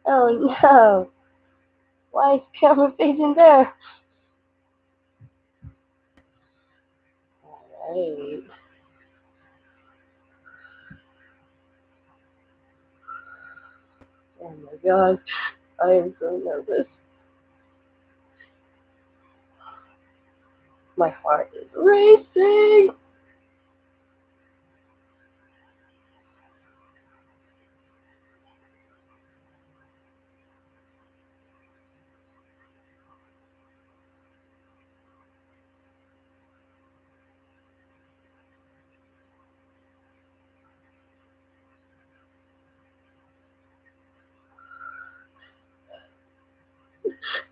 Oh no! Why is the camera facing there? Alright. Oh my god. I am so nervous. My heart is racing.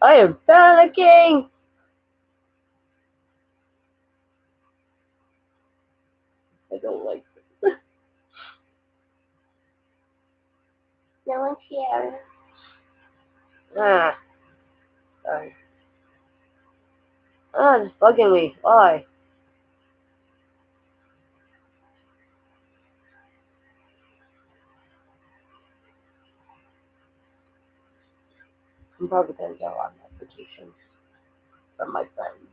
I am panicking. I don't like this. No one's here. Ah, sorry. Ah, it's bugging me. Why? I'm probably gonna get a lot of notifications from my friends.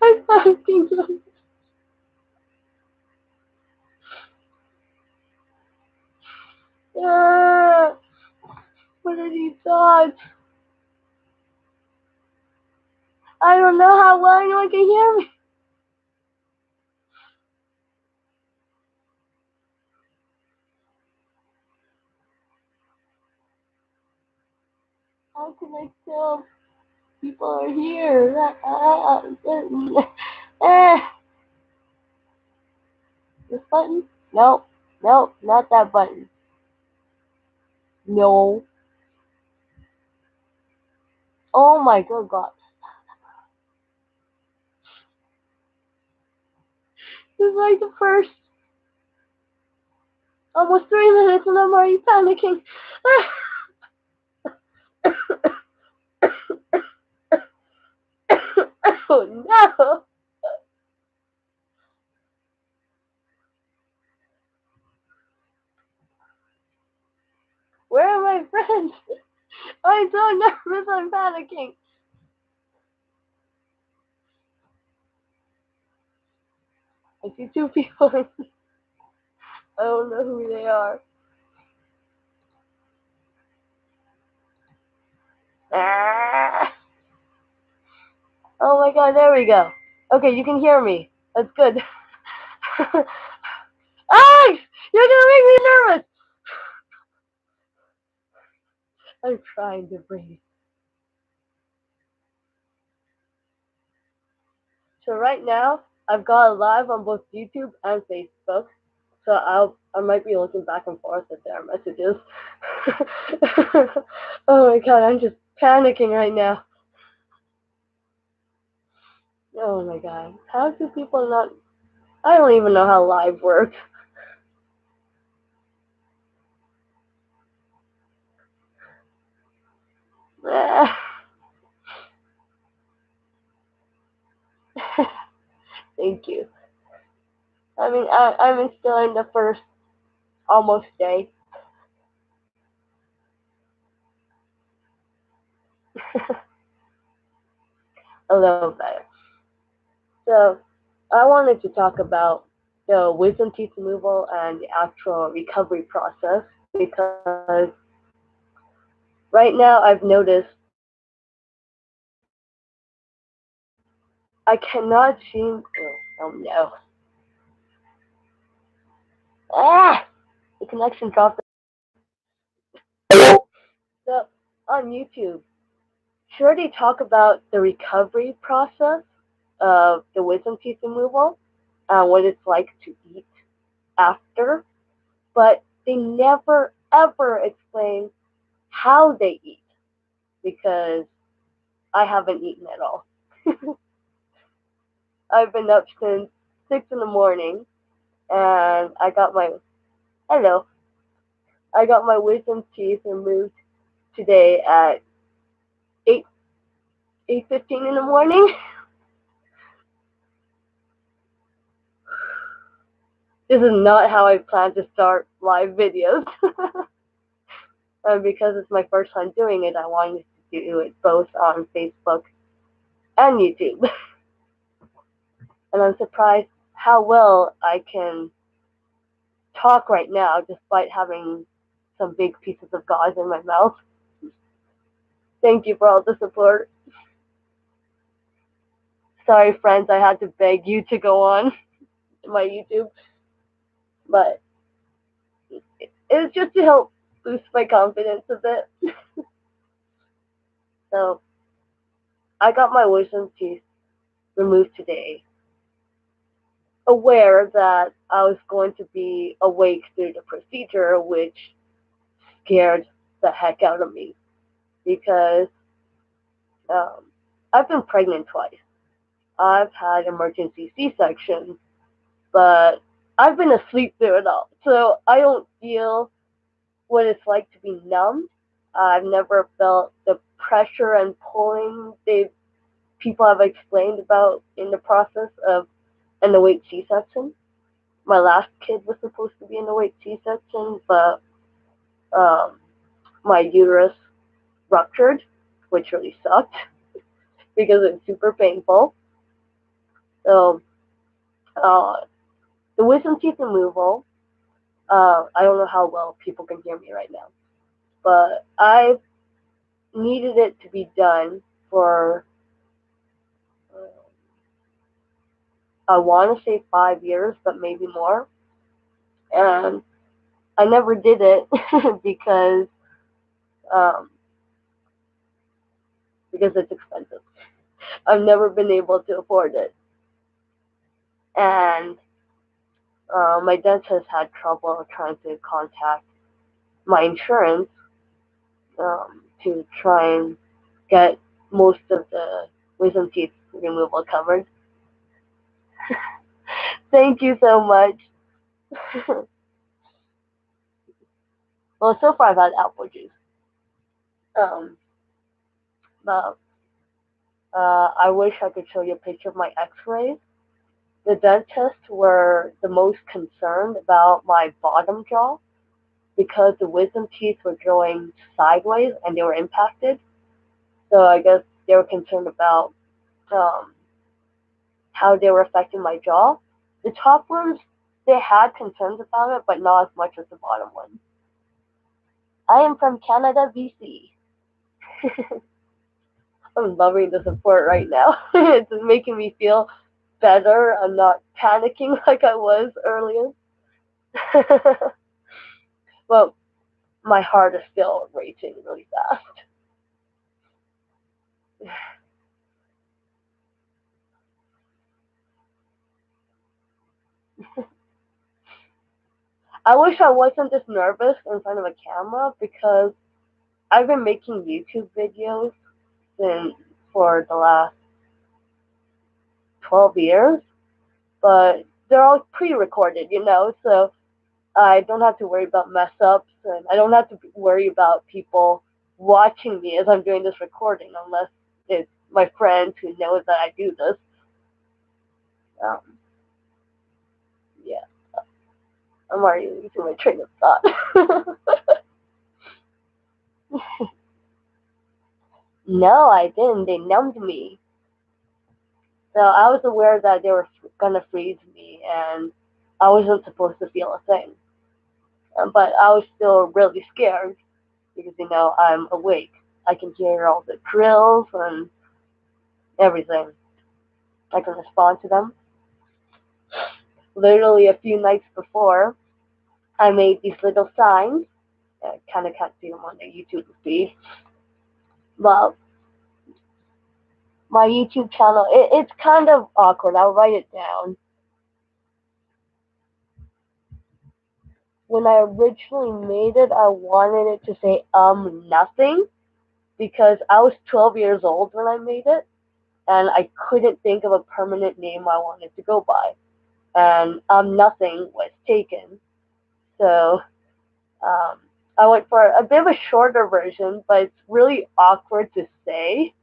I'm panicking. Ah, what are these thoughts? I don't know how well anyone can hear me. How can I tell people are here? This button? No, no, not that button. No. Oh my good god. This is like the first almost 3 minutes and I'm already panicking. Oh no! Where are my friends? I'm so nervous, I'm panicking. I see two people. I don't know who they are. Ah. Oh my god, there we go. Okay, you can hear me. That's good. Ah! You're gonna make me nervous! I'm trying to breathe. So right now, I've got live on both YouTube and Facebook. So I might be looking back and forth at their messages. Oh my god, I'm just panicking right now. Oh my god, how do people not? I don't even know how live works. Thank you. I mean, I'm still in the first almost day. A little better. So I wanted to talk about the wisdom teeth removal and the actual recovery process because right now I've noticed I cannot seem. Oh no! Ah, the connection dropped. So on YouTube, sure they talk about the recovery process of the wisdom teeth removal, what it's like to eat after, but they never ever explain how they eat because I haven't eaten at all. I've been up since 6 in the morning, and hello. I got my wisdom teeth removed today at 8 8:15 in the morning. This is not how I plan to start live videos. And because it's my first time doing it, I wanted to do it both on Facebook and YouTube. And I'm surprised how well I can talk right now despite having some big pieces of gauze in my mouth. Thank you for all the support. Sorry, friends, I had to beg you to go on my YouTube, but it's just to help boost my confidence a bit. So I got my wisdom teeth removed today, aware that I was going to be awake through the procedure, which scared the heck out of me because um, I've been pregnant twice. I've had emergency C-sections, but I've been asleep through it all, so I don't feel what it's like to be numb. I've never felt the pressure and pulling they people have explained about in the process of an awake C-section. My last kid was supposed to be an awake C-section, but um, my uterus ruptured, which really sucked because it's super painful. So uh, the wisdom teeth removal, I don't know how well people can hear me right now, but I needed it to be done for, I want to say 5 years, but maybe more. And I never did it because um, because it's expensive. I've never been able to afford it, and my dentist had trouble trying to contact my insurance to try and get most of the wisdom teeth removal covered. Thank you so much. Well, so far I've had apple juice. Um, but I wish I could show you a picture of my X-rays. The dentists were the most concerned about my bottom jaw because the wisdom teeth were growing sideways and they were impacted. So I guess they were concerned about um, how they were affecting my jaw. The top ones, they had concerns about it, but not as much as the bottom ones. I am from Canada, BC. I'm loving the support right now. It's making me feel better. I'm not panicking like I was earlier. Well, my heart is still racing really fast. I wish I wasn't this nervous in front of a camera because I've been making YouTube videos since for the last 12 years, but they're all pre-recorded, so I don't have to worry about mess ups and I don't have to worry about people watching me as I'm doing this recording unless it's my friends who knows that I do this. Um, yeah, I'm already losing my train of thought. No, I didn't. They numbed me. So I was aware that they were gonna freeze me, and I wasn't supposed to feel a thing. But I was still really scared because I'm awake. I can hear all the drills and everything. I can respond to them. Literally a few nights before, I made these little signs. I kind of can't see them on the YouTube feed, but my YouTube channel, it's kind of awkward. I'll write it down. When I originally made it, I wanted it to say nothing because I was 12 years old when I made it and I couldn't think of a permanent name I wanted to go by. And nothing was taken. So um, I went for a bit of a shorter version, but it's really awkward to say.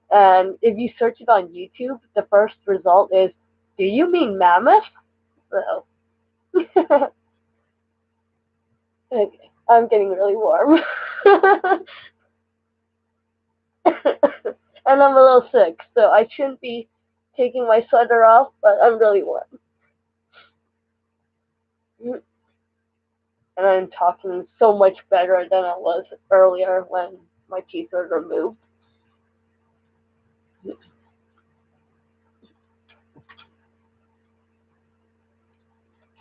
And if you search it on YouTube, the first result is, "Do you mean mammoth?" So Okay, I'm getting really warm. And I'm a little sick, so I shouldn't be taking my sweater off, but I'm really warm. And I'm talking so much better than I was earlier when my teeth were removed.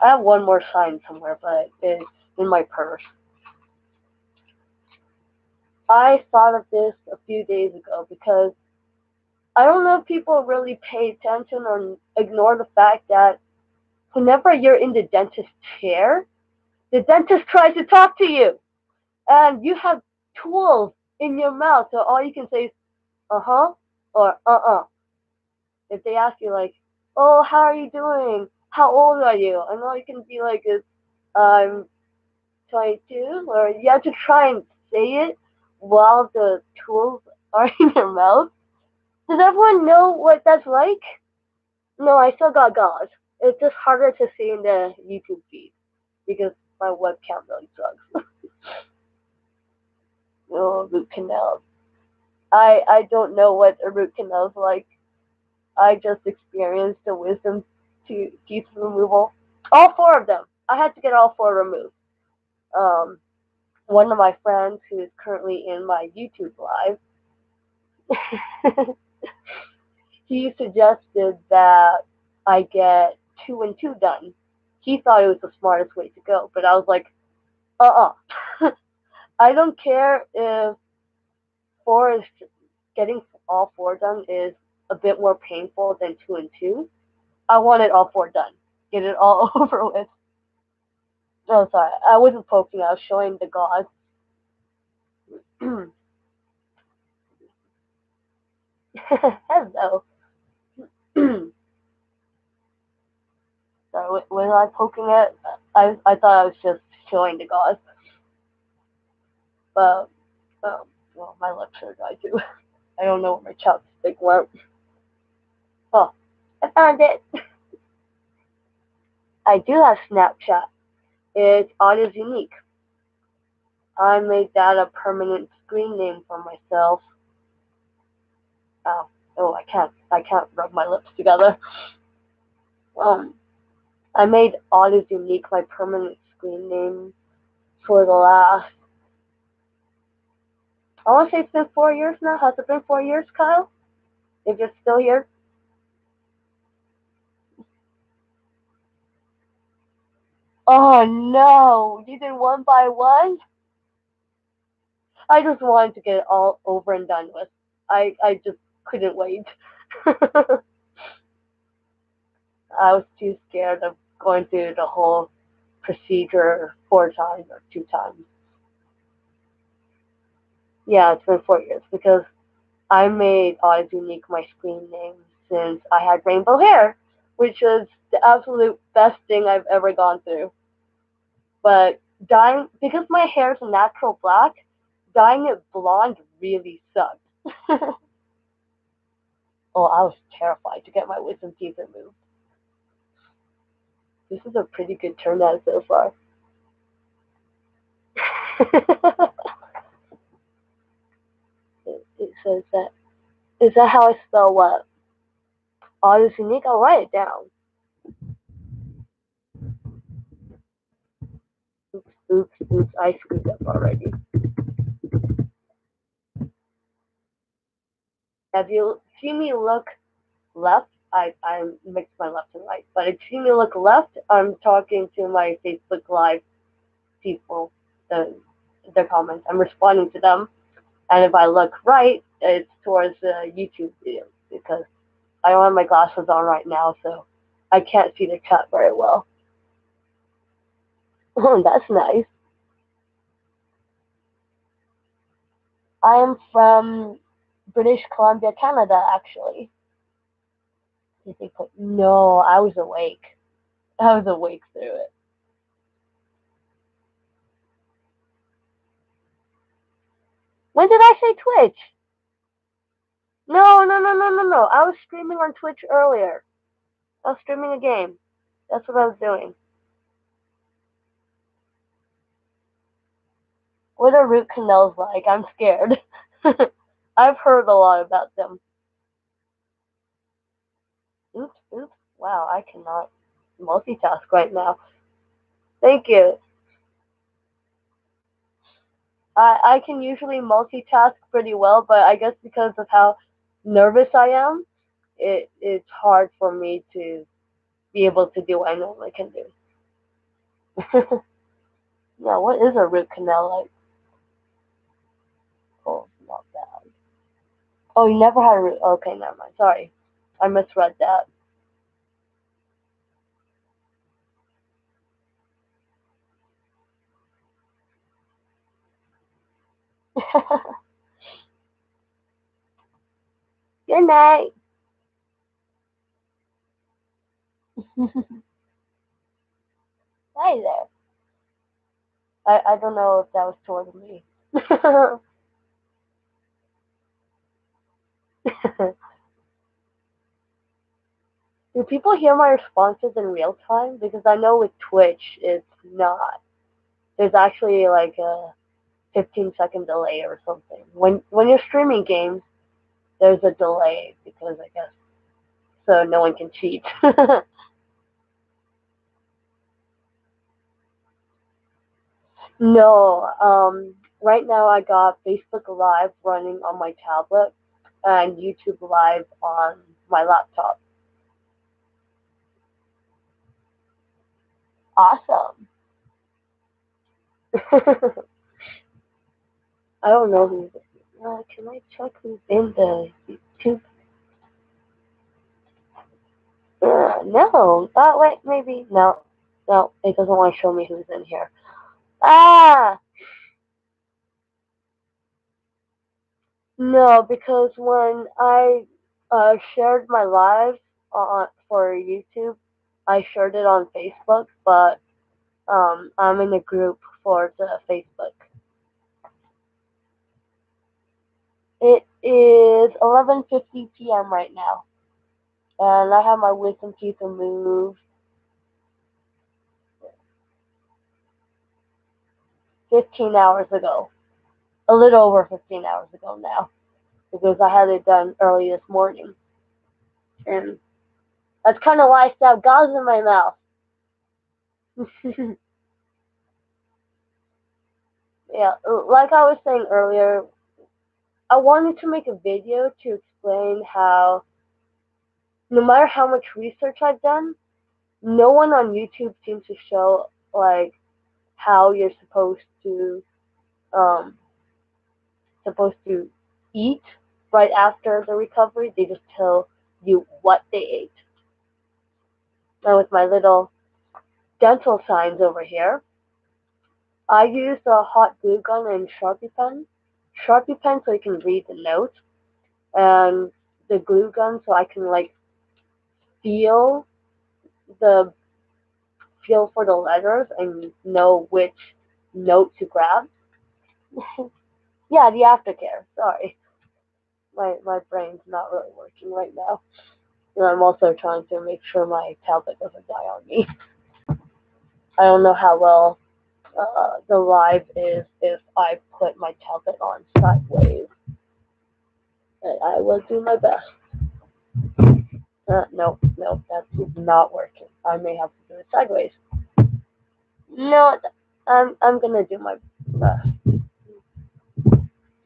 I have one more sign somewhere, but it's in my purse. I thought of this a few days ago because I don't know if people really pay attention or ignore the fact that whenever you're in the dentist chair, the dentist tries to talk to you, and you have tools in your mouth, so all you can say is uh huh or If they ask you like, "Oh, how are you doing? How old are you?" and all you can be like is, "I'm 22," or you have to try and say it while the tools are in your mouth. Does everyone know what that's like? No, I still got gauze. It's just harder to see in the YouTube feed because my webcam really sucks. Oh, root canals. I don't know what a root canal is like. I just experienced the wisdom teeth removal. All four of them. I had to get all four removed. Um, One of my friends who is currently in my YouTube live, he suggested that I get two and two done. He thought it was the smartest way to go, but I was like, I don't care if four is getting all four done is a bit more painful than two and two. I want it all four done. Get it all over with. No, sorry, I wasn't poking. I was showing the gauze. Hello. Sorry, was I poking it? I thought I was just showing the gauze, but well, my lips are dry too. I don't know where my chopstick went. Oh, I found it. I do have Snapchat. It's Odd is Unique. I made that a permanent screen name for myself. Oh, I can't rub my lips together. Um, I made Odd is Unique my permanent screen name for the last. I want to say it's been 4 years now. Has it been 4 years, Kyle? If you're still here. Oh no, you did one by one? I just wanted to get it all over and done with. I just couldn't wait. I was too scared of going through the whole procedure 4 times or 2 times. Yeah, it's been 4 years because I made Oz Unique my screen name since I had rainbow hair, which was the absolute best thing I've ever gone through. But dyeing, because my hair is a natural black, dyeing it blonde really sucked. Oh, I was terrified to get my wisdom teeth removed. This is a pretty good turnout so far. It says that. Is that how I spell what? Odd is unique? I'll write it down. Oops, oops, oops. I screwed up already. Have you seen me look left? I mixed my left and right. But if you see me look left, I'm talking to my Facebook Live people, the, their comments. I'm responding to them. And if I look right, it's towards the YouTube video because I don't have my glasses on right now, so I can't see the chat very well. Oh, that's nice. I am from British Columbia, Canada, actually. No, I was awake. I was awake through it. When did I say Twitch? No, no, no, no, no, no. I was streaming on Twitch earlier. I was streaming a game. That's what I was doing. What are root canals like? I'm scared. I've heard a lot about them. Oops, oops. Wow, I cannot multitask right now. Thank you. I can usually multitask pretty well, but I guess because of how nervous I am, it's hard for me to be able to do what I normally can do. Yeah, what is a root canal like? Oh, not bad. Oh, you never had a root. Okay, never mind. Sorry, I misread that. Good night. Hi there. I don't know if that was toward me. Do people hear my responses in real time? Because I know with Twitch it's not. There's actually like a 15-second delay or something. When you're streaming games, there's a delay because I guess so no one can cheat. No, right now I got Facebook Live running on my tablet and YouTube Live on my laptop. Awesome. I don't know who's. Can I check who's in the YouTube? No. Wait, maybe no. No, it doesn't want to show me who's in here. Ah, no, because when I shared my live on for YouTube, I shared it on Facebook, but I'm in a group for the Facebook. It is 11:50 p.m. right now, and I have my wisdom teeth removed 15 hours ago. A little over 15 hours ago now, because I had it done early this morning, and that's kind of why I still have gauze in my mouth. Yeah, like I was saying earlier, I wanted to make a video to explain how no matter how much research I've done, no one on YouTube seems to show like how you're um supposed to eat right after the recovery. They just tell you what they ate. And with my little dental signs over here, I use a hot glue gun and Sharpie pen. Sharpie pen so I can read the notes, and the glue gun so I can like feel the feel for the letters and know which note to grab. Yeah, the aftercare. Sorry, my brain's not really working right now. And I'm also trying to make sure my tablet doesn't die on me. I don't know how well the live is if I put my tablet on sideways. But I will do my best. Nope, nope, that's not working. I may have to do it sideways. No, I'm gonna do my best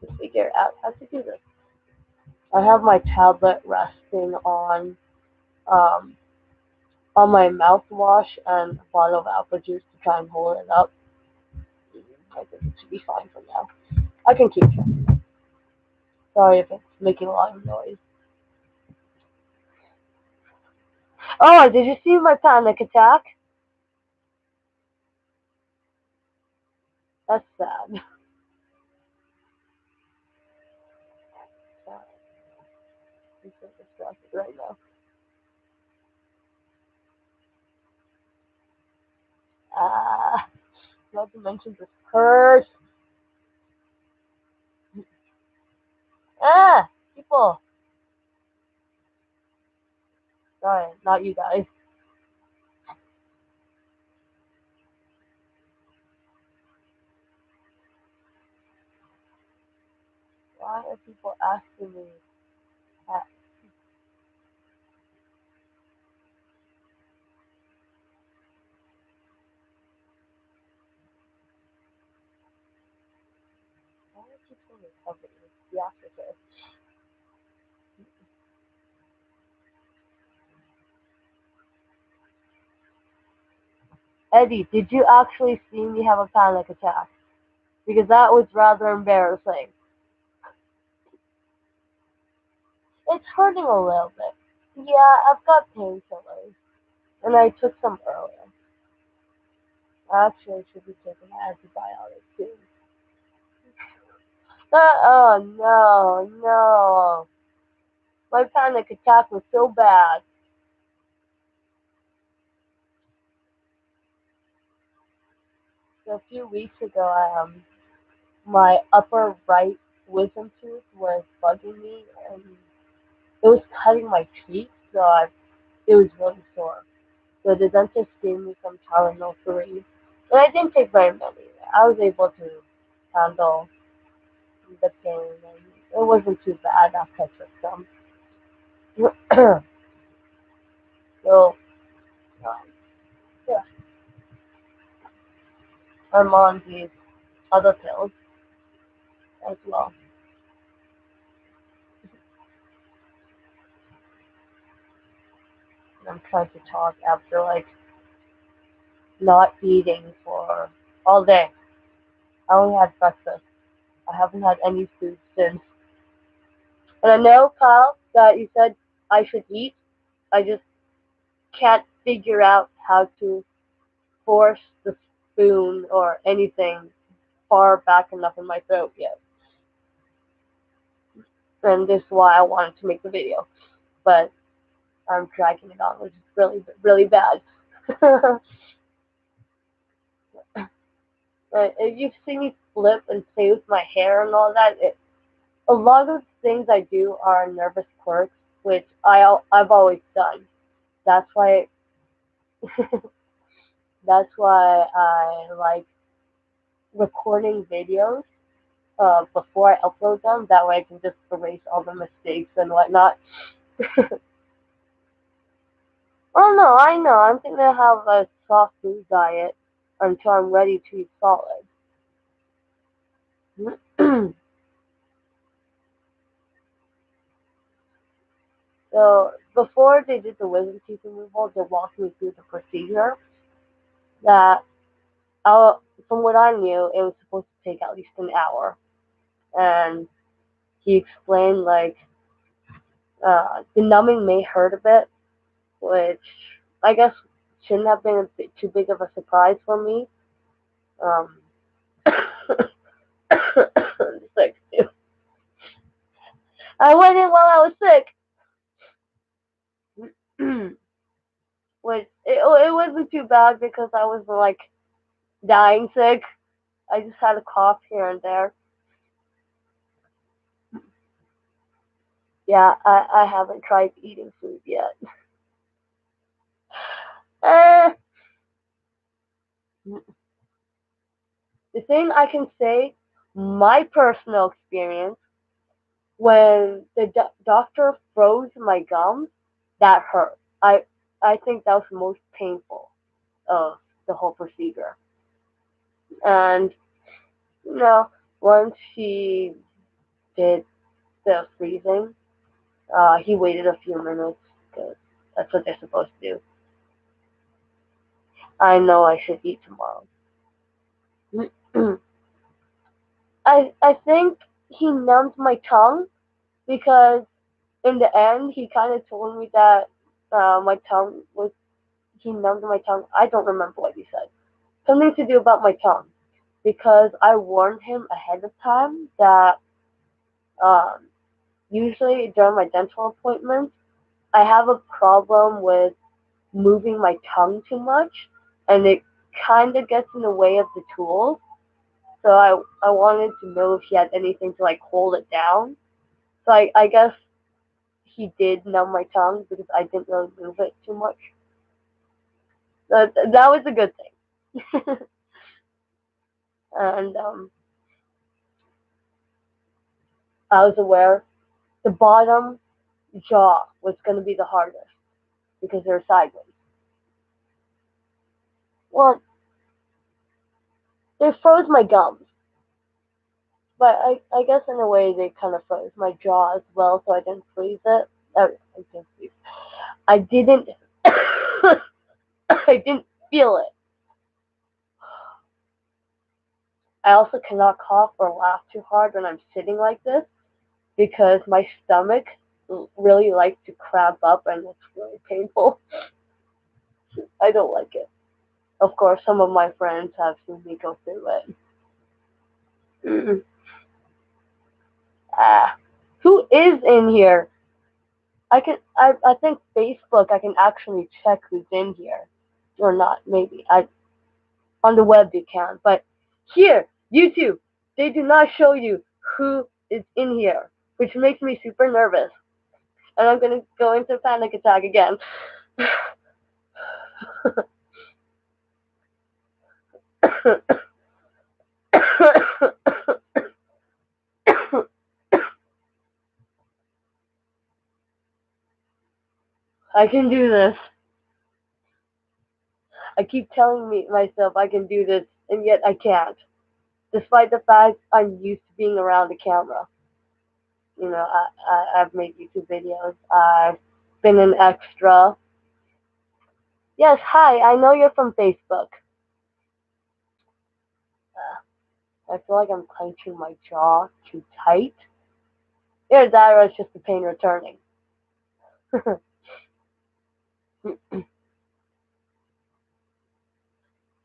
to figure out how to do this. I have my tablet resting um on my mouthwash and a bottle of apple juice to try and hold it up. I think it should be fine for now. I can keep trying. Sorry if it's making a lot of noise. Oh, did you see my panic attack? That's sad. I'm so distracted right now. Ah, not to mention this hurts. Ah, people. Sorry, not you guys. people asking me, uh, why do I keep saying recovery? It's the opposite. Eddie, did you actually see me have a panic attack? Because that was rather embarrassing. It's hurting a little bit. Yeah, I've got painkillers, and I took some earlier. Actually, I should be taking antibiotics too. Oh no, no. My panic attack was so bad. So a few weeks ago, my upper right wisdom tooth was bugging me, and it was cutting my cheek, so it was really sore. So the dentist gave me some Tylenol 3, and I didn't take very many. I was able to handle the pain, and it wasn't too bad after I took some. So, um, yeah, I'm on these other pills as well. And I'm trying to talk after like not eating for all day. I only had breakfast. I haven't had any food since. And I know, Kyle, that you said I should eat. I just can't figure out how to force the spoon or anything far back enough in my throat yet. And this is why I wanted to make the video. But I'm dragging it on, which is really, really bad. If you've seen me flip and play with my hair and all that, a lot of things I do are nervous quirks, which I've always done. That's why that's why I like recording videos before I upload them. That way I can just erase all the mistakes and whatnot. Oh no, I know. I'm thinking to have a soft food diet until I'm ready to eat solid. So before they did the wisdom teeth removal, they walked me through the procedure. That from what I knew, it was supposed to take at least an hour, and he explained like the numbing may hurt a bit, which I guess shouldn't have been a bit too big of a surprise for me. Um, sick too. I went in while I was sick, which it wasn't too bad because I wasn't like dying sick. I just had a cough here and there. Yeah, I haven't tried eating food yet. Uh, the thing I can say, my personal experience, when the doctor froze my gums, that hurt. I think that was the most painful of the whole procedure. And you know, once she did the freezing, he waited a few minutes because that's what they're supposed to do. I know I should eat tomorrow. I think he numbed my tongue because in the end he kind of told me that my tongue was he numbed my tongue. I don't remember what he said. Something to do about my tongue because I warned him ahead of time that um, usually during my dental appointments I have a problem with moving my tongue too much, and it kind of gets in the way of the tools. So I wanted to know if he had anything to like hold it down. So I guess he did numb my tongue because I didn't really move it too much. That was a good thing. And I was aware the bottom jaw was going to be the hardest because they're sideways. Well, they froze my gums, but I guess in a way they kind of froze my jaw as well, so I didn't freeze it. I didn't freeze. I didn't. I didn't feel it. I also cannot cough or laugh too hard when I'm sitting like this because my stomach really likes to cramp up and it's really painful. I don't like it. Of course, some of my friends have seen me go through it. Ah, who is in here? I think Facebook I can actually check who's in here or not. Maybe I on the web you can, but here YouTube they do not show you who is in here, which makes me super nervous, and I'm gonna go into a panic attack again. I can do this. I keep telling me myself I can do this, and yet I can't. Despite the fact I'm used to being around the camera. I've made YouTube videos. I've been an extra. Yes, hi. I know you're from Facebook. I feel like I'm clenching my jaw too tight. Either that or it's just the pain returning.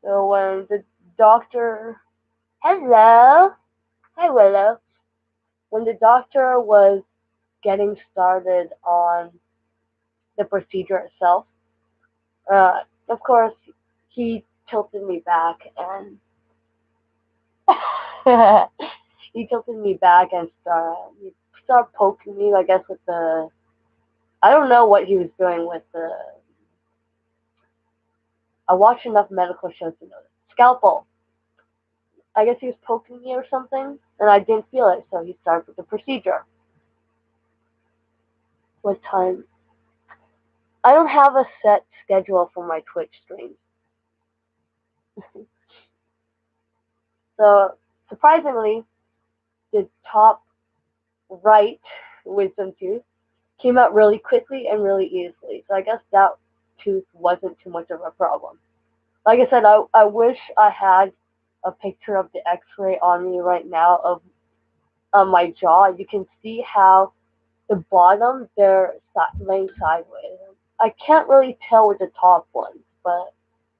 So when the doctor, hello, hi Willow. When the doctor was getting started on the procedure itself, of course, he tilted me back and he tilted me back and started poking me. I guess with the I don't know what he was doing with the. I watch enough medical shows to know this. Scalpel. I guess he was poking me or something, and I didn't feel it, so he started with the procedure. What time? I don't have a set schedule for my Twitch streams. So, surprisingly, the top right wisdom tooth came out really quickly and really easily. So I guess that tooth wasn't too much of a problem. Like I said, I wish I had a picture of the X-ray on me right now of my jaw. You can see how the bottom they're laying sideways. I can't really tell with the top ones, but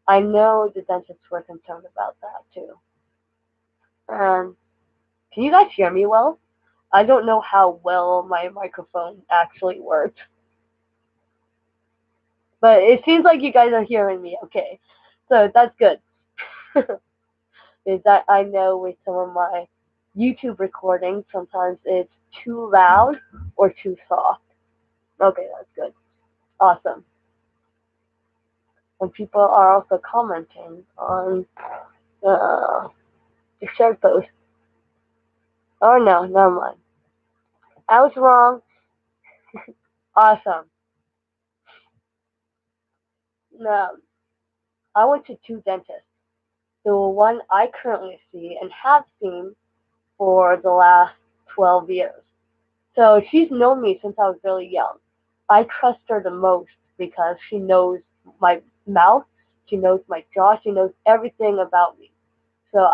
I know the dentists were concerned about that too. Um, can you guys hear me well? I don't know how well my microphone actually works, but it seems like you guys are hearing me okay. So that's good. Is that I know with some of my YouTube recordings, sometimes it's too loud or too soft. Okay, that's good. Awesome. And people are also commenting on uh, the shared post. Oh no, never mind. I was wrong. Awesome. No, I went to two dentists. The one I currently see and have seen for the last 12 years. So she's known me since I was really young. I trust her the most because she knows my mouth, she knows my jaw, she knows everything about me. So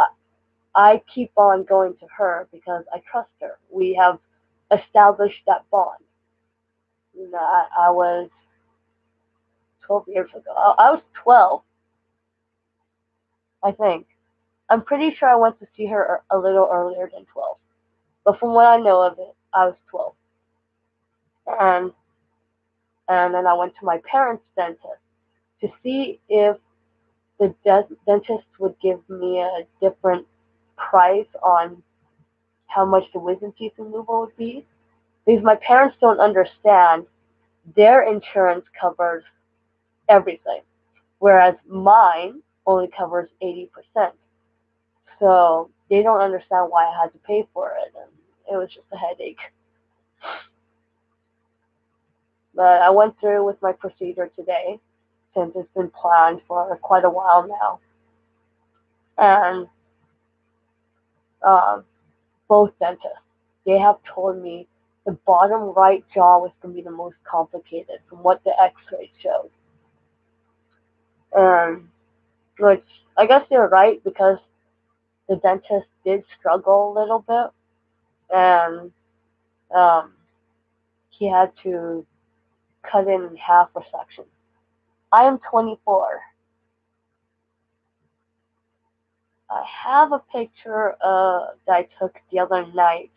I keep on going to her because I trust her. We have established that bond. I was 12 years ago. I was 12, I think. I'm pretty sure I went to see her a little earlier than 12. But from what I know of it, I was 12. And and then I went to my parents' dentist to see if the dentist would give me a different price on how much the wisdom teeth removal would be. Because my parents don't understand their insurance covers everything, whereas mine only covers 80%. So they don't understand why I had to pay for it. And It was just a headache. But I went through with my procedure today since it's been planned for quite a while now. And um, both dentists, they have told me the bottom right jaw was going to be the most complicated from what the x-ray showed. And which I guess they're right because the dentist did struggle a little bit and um, he had to cut in half a section. I am 24. I have a picture that I took the other night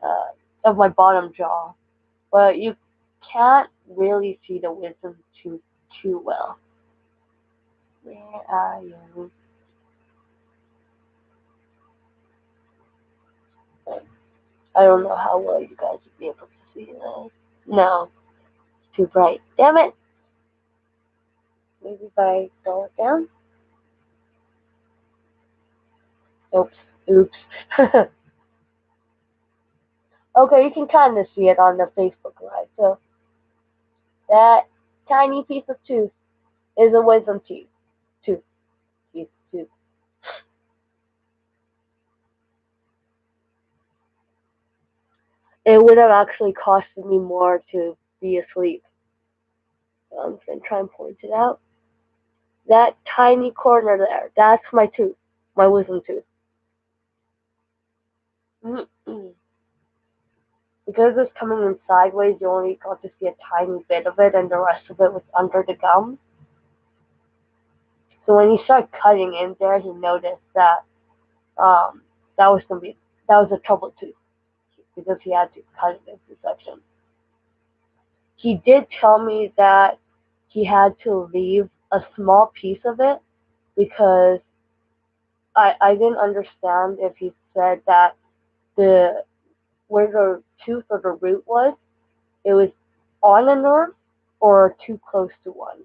uh, of my bottom jaw, but you can't really see the wisdom tooth too well. Where are you? I don't know how well you guys would be able to see that. No, it's too bright. Damn it! Maybe if I slow it down. Oops. Oops. Okay, you can kind of see it on the Facebook Live. So that tiny piece of tooth is a wisdom teeth. Tooth. Teeth. Tooth. It would have actually costed me more to be asleep. So I'm going to try and point it out. That tiny corner there, that's my tooth. My wisdom tooth. Because it's coming in sideways, you only got to see a tiny bit of it, and the rest of it was under the gum. So when he started cutting in there, he noticed that um, that was gonna be that was a trouble tooth because he had to cut it into sections. He did tell me that he had to leave a small piece of it because I didn't understand if he said that the where the tooth or the root was, it was on a nerve or too close to one.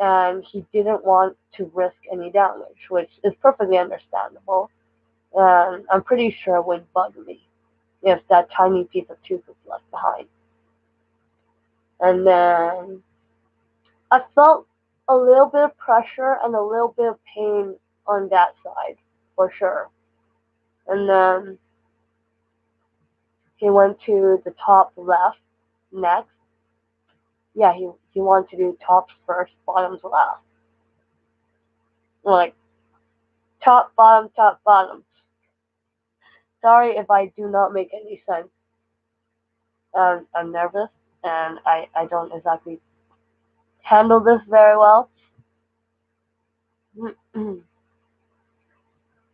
And he didn't want to risk any damage, which is perfectly understandable. And I'm pretty sure it would bug me if that tiny piece of tooth was left behind. And then I felt a little bit of pressure and a little bit of pain on that side, for sure. And then he went to the top left next. Yeah, he wanted to do tops first, bottoms last. Like, top, bottom, top, bottom. Sorry if I do not make any sense. I'm nervous and I don't exactly handle this very well.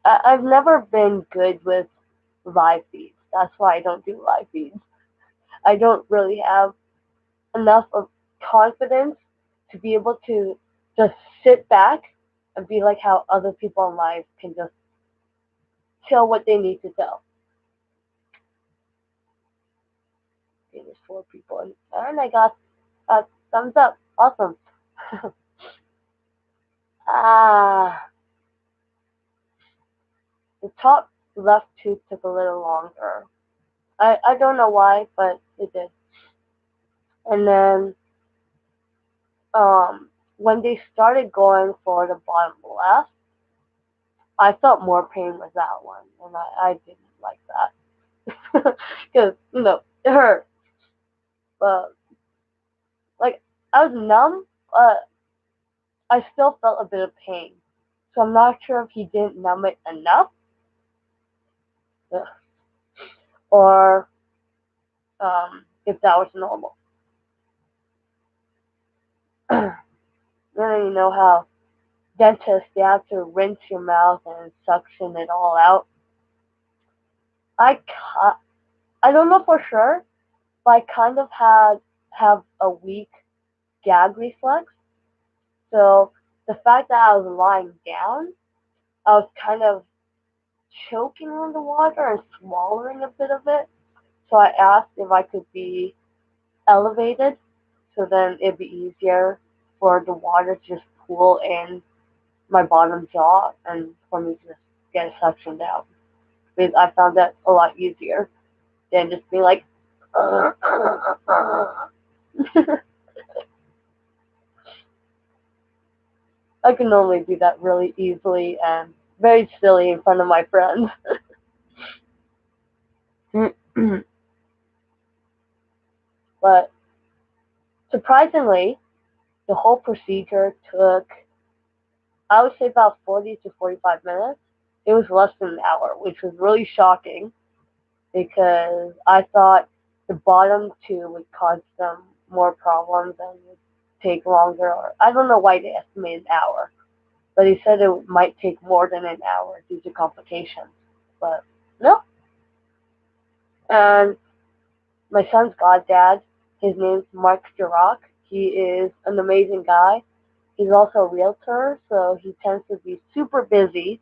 I've never been good with live feeds. That's why I don't do live feeds. I don't really have enough of confidence to be able to just sit back and be like how other people in live can just tell what they need to tell. Okay, there's 4 people and I got a thumbs up. Awesome. Ah, the top left tooth took a little longer. I don't know why, but it did. And then when they started going for the bottom left, I felt more pain with that one, and I didn't like that because it hurt. But like I was numb, but I still felt a bit of pain. So I'm not sure if he didn't numb it enough, ugh, or if that was normal. Then you know how dentists they have to rinse your mouth and suction it all out. I I don't know for sure, but I kind of have a weak gag reflex. So the fact that I was lying down, I was kind of choking on the water and swallowing a bit of it. So I asked if I could be elevated, so then it'd be easier for the water to just pool in my bottom jaw and for me to just get it suctioned out. because I found that a lot easier than just being like, I can normally do that really easily and very silly in front of my friends. But surprisingly, the whole procedure took, I would say, about 40 to 45 minutes. It was less than an hour, which was really shocking because I thought the bottom two would cause them more problems and would take longer. Or I don't know why they estimated an hour, but he said it might take more than an hour due to complications. But no. And my son's goddad, his name's Mark Jurok. He is an amazing guy. He's also a realtor, so he tends to be super busy.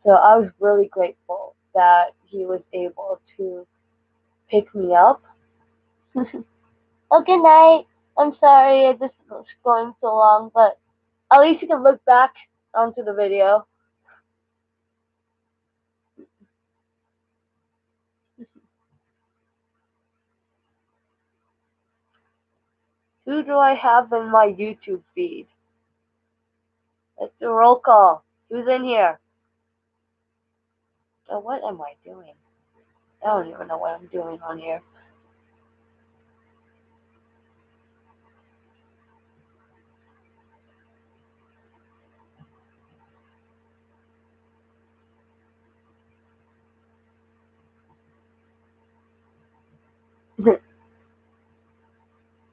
So I was really grateful that he was able to pick me up. Oh, good night. I'm sorry this is going so long, but at least you can look back onto the video. Who do I have in my YouTube feed? Let's do a roll call. Who's in here? Oh, what am I doing? I don't even know what I'm doing on here.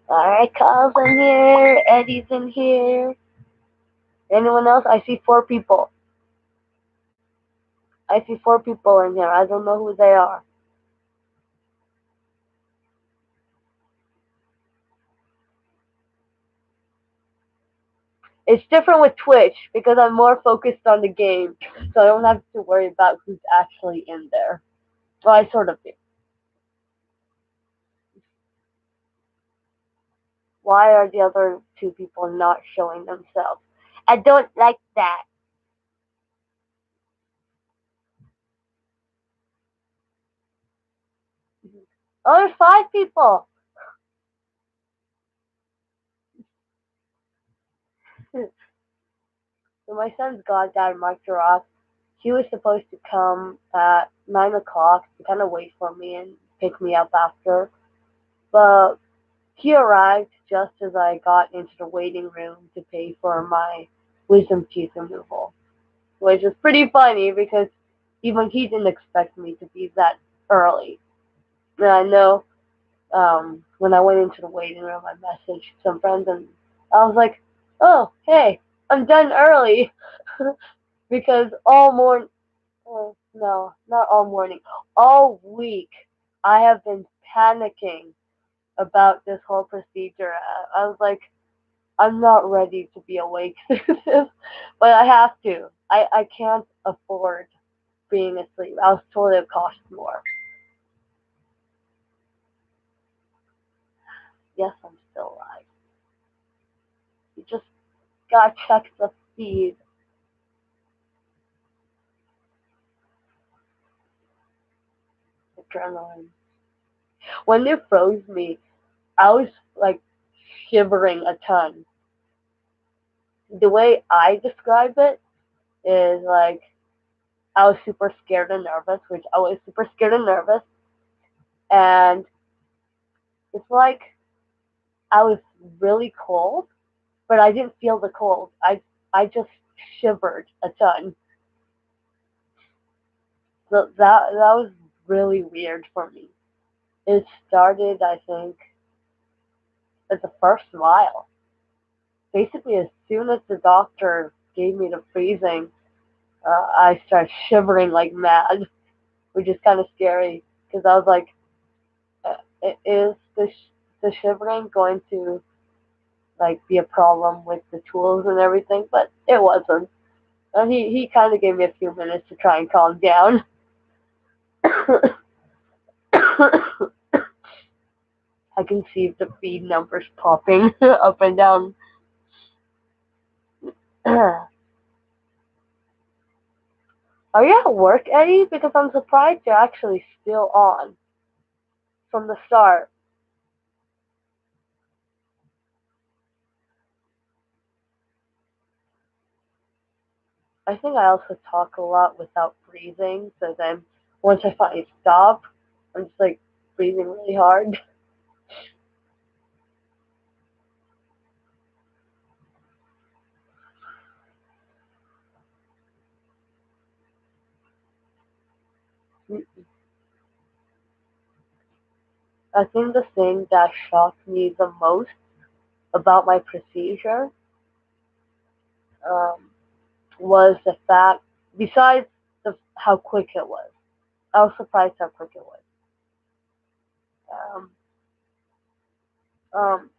Alright, Kyle's in here. Eddie's in here. Anyone else? I see 4 people. I see 4 people in here. I don't know who they are. It's different with Twitch because I'm more focused on the game, so I don't have to worry about who's actually in there. Well, I sort of do. Why are the other 2 people not showing themselves? I don't like that. Oh, there's 5 people. So my son's goddad, Mark Rock, he was supposed to come at 9 o'clock to kind of wait for me and pick me up after. But he arrived just as I got into the waiting room to pay for my wisdom teeth removal, which is pretty funny because even he didn't expect me to be that early. And I know when I went into the waiting room, I messaged some friends and I was like, "Oh, hey, I'm done early," because all morning, no, not all morning, all week, I have been panicking about this whole procedure. I was like, I'm not ready to be awake to this, but I have to. I can't afford being asleep. I was told it cost more. Yes, I'm still alive. You just gotta check the feed. Adrenaline. When they froze me, I was like shivering a ton. The way I describe it is like I was super scared and nervous, which I was super scared and nervous, and it's like I was really cold, but I didn't feel the cold. I just shivered a ton. So that was really weird for me. It started, I think, at the first mile. Basically, as soon as the doctor gave me the freezing, I started shivering like mad, which is kind of scary because I was like, is the shivering going to like be a problem with the tools and everything? But it wasn't. And he kind of gave me a few minutes to try and calm down. I can see the feed numbers popping up and down. I Are you at work, Eddie? Because I'm surprised you're actually still on from the start. I think I also talk a lot without breathing, so then once I finally stop, I'm just like breathing really hard. I think the thing that shocked me the most about my procedure um, was the fact, besides how quick it was, I was surprised how quick it was. Um, um,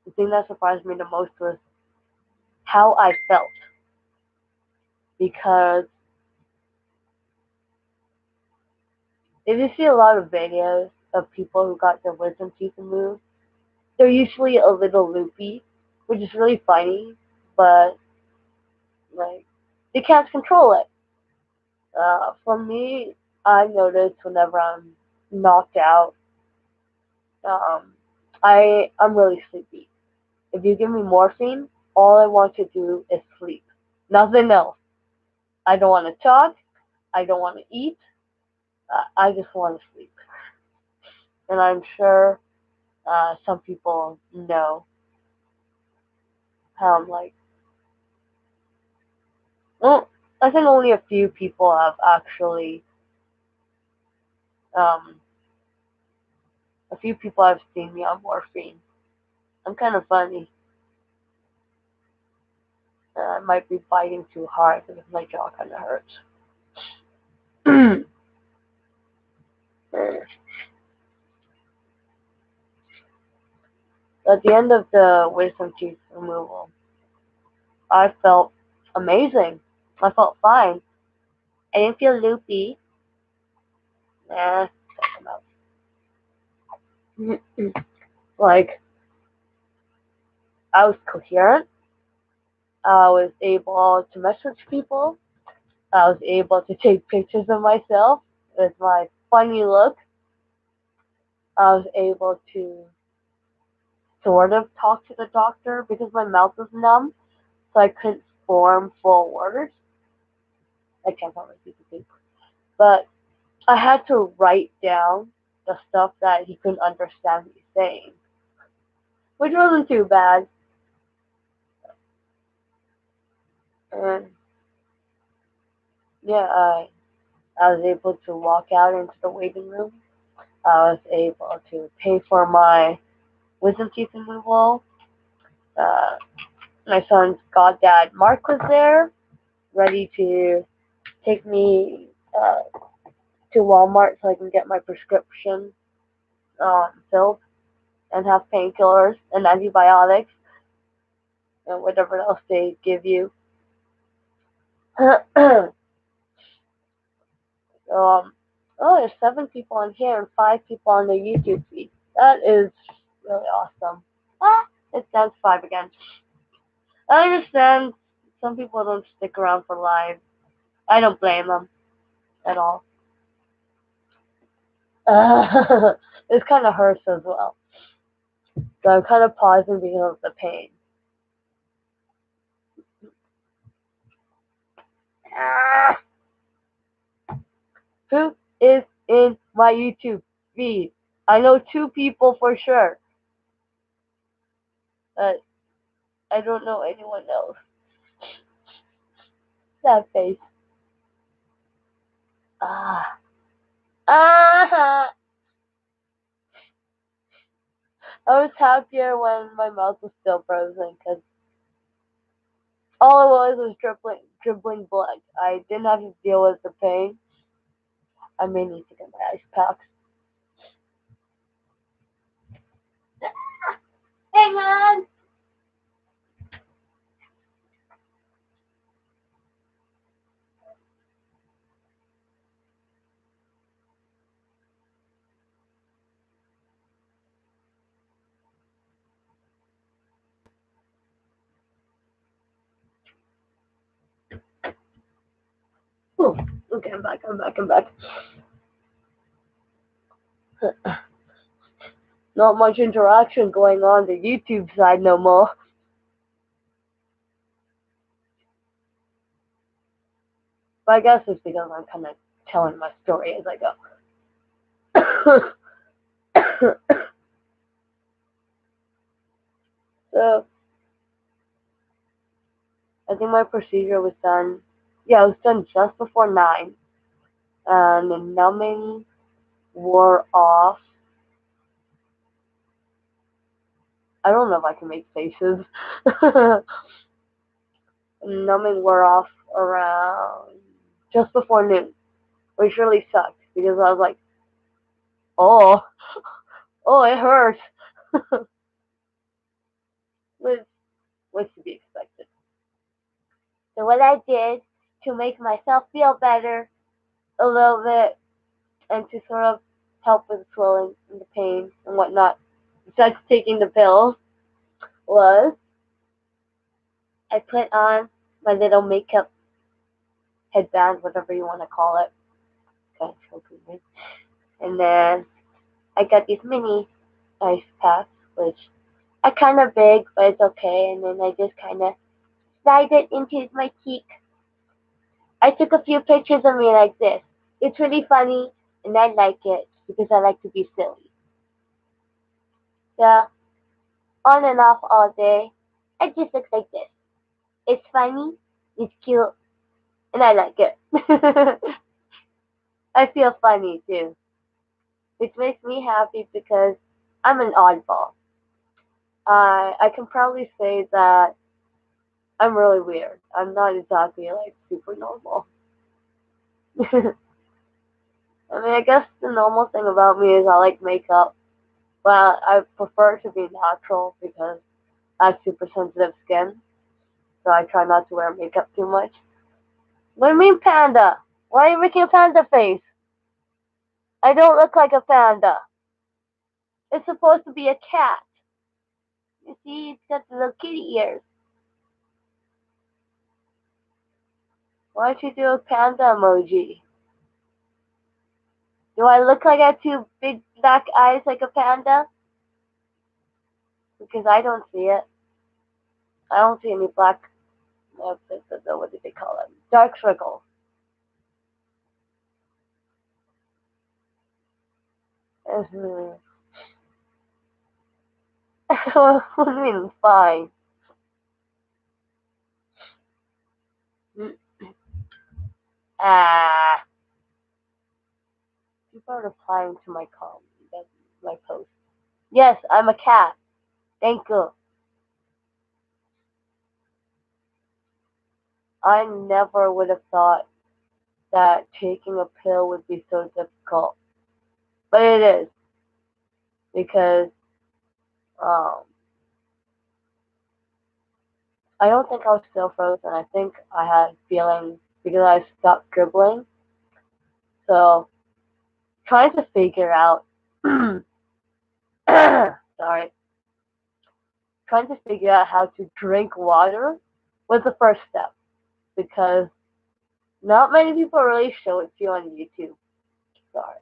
the thing that surprised me the most was how I felt, because if you see a lot of videos of people who got their wisdom teeth removed, they're usually a little loopy, which is really funny, but like they can't control it. For me, I notice whenever I'm knocked out, um, I'm really sleepy. If you give me morphine, all I want to do is sleep, nothing else. I don't want to talk. I don't want to eat. I just want to sleep. And I'm sure some people know how I'm like. Well, I think only a few people have actually, um, a few people have seen me on morphine. I'm kind of funny. I might be biting too hard because my jaw kind of hurts. At the end of the wisdom teeth removal, I felt amazing. I felt fine. I didn't feel loopy. Nah, like, I was coherent. I was able to message people. I was able to take pictures of myself with my funny look. I was able to sort of talk to the doctor because my mouth was numb, so I couldn't form full words. I can't probably speak the paper. But I had to write down the stuff that he couldn't understand me saying, which wasn't too bad. And yeah, I was able to walk out into the waiting room. I was able to pay for my wisdom teeth removal. Uh, my son's goddad, Mark, was there, ready to take me to Walmart so I can get my prescription filled and have painkillers and antibiotics and whatever else they give you. um, oh, there's 7 people on here and 5 people on the YouTube feed. That is really awesome. Ah, it says 5 again. I understand some people don't stick around for live. I don't blame them at all. It kind of hurts as well. So I'm kind of pausing because of the pain. Ah, who is in my YouTube feed? I know 2 people for sure, but I don't know anyone else. That face. Ah. Ah. I was happier when my mouth was still frozen because all it was dribbling blood. I didn't have to deal with the pain. I may need to get my ice packs. Hang on. Oh, okay, I'm back. Not much interaction going on the YouTube side no more. But I guess it's because I'm kind of telling my story as I go. So, I think my procedure was done, yeah, it was done just before 9. And the numbing wore off. I don't know if I can make faces. Numbing wore off around just before noon, which really sucked because I was like, oh, oh, it hurts. was was to be expected. So what I did to make myself feel better a little bit and to sort of help with the swelling and the pain and whatnot, besides taking the pills, was I put on my little makeup headband, whatever you want to call it. Kind of so. And then I got these mini ice packs, which are kind of big, but it's okay. And then I just kind of slide it into my cheek. I took a few pictures of me like this. It's really funny, and I like it because I like to be silly. So, on and off all day, I just look like this. It's funny, it's cute, and I like it. I feel funny too, which makes me happy because I'm an oddball. I can probably say that I'm really weird. I'm not exactly like super normal. I mean, I guess the normal thing about me is I like makeup, but I prefer to be natural because I have super sensitive skin, so I try not to wear makeup too much. What do you mean, panda? Why are you making a panda face? I don't look like a panda. It's supposed to be a cat. You see, it's got the little kitty ears. Why don't you do a panda emoji? Do I look like I have two big black eyes like a panda? Because I don't see it. I don't see any black, what did they call them? Dark circles. Mm-hmm. What do you mean, fine? Ah, people are replying to my comment, my post. Yes, I'm a cat. Thank you. I never would have thought that taking a pill would be so difficult, but it is because um, I don't think I was still frozen. I think I had feelings because I stopped dribbling. So trying to figure out, sorry, trying to figure out how to drink water was the first step because not many people really show it to you on YouTube. Sorry,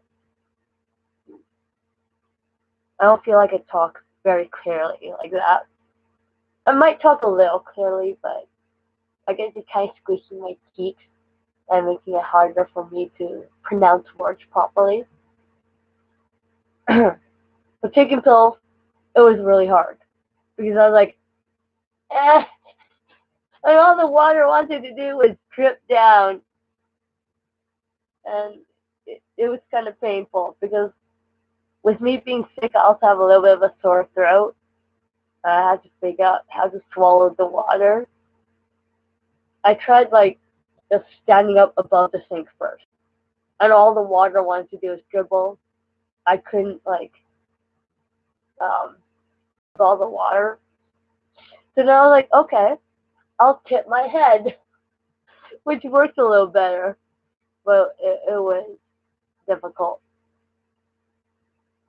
I don't feel like it talks very clearly like that. I might talk a little clearly, but I guess it's kind of squishing my cheeks and making it harder for me to pronounce words properly. But taking pills, it was really hard because I was like, eh, and all the water I wanted to do was drip down, and it was kind of painful because with me being sick, I also have a little bit of a sore throat. I had to figure out how to swallow the water. I tried like just standing up above the sink first, and all the water I wanted to do was dribble. I couldn't like um all the water. So then I was like, okay, I'll tip my head, which worked a little better, but it was difficult.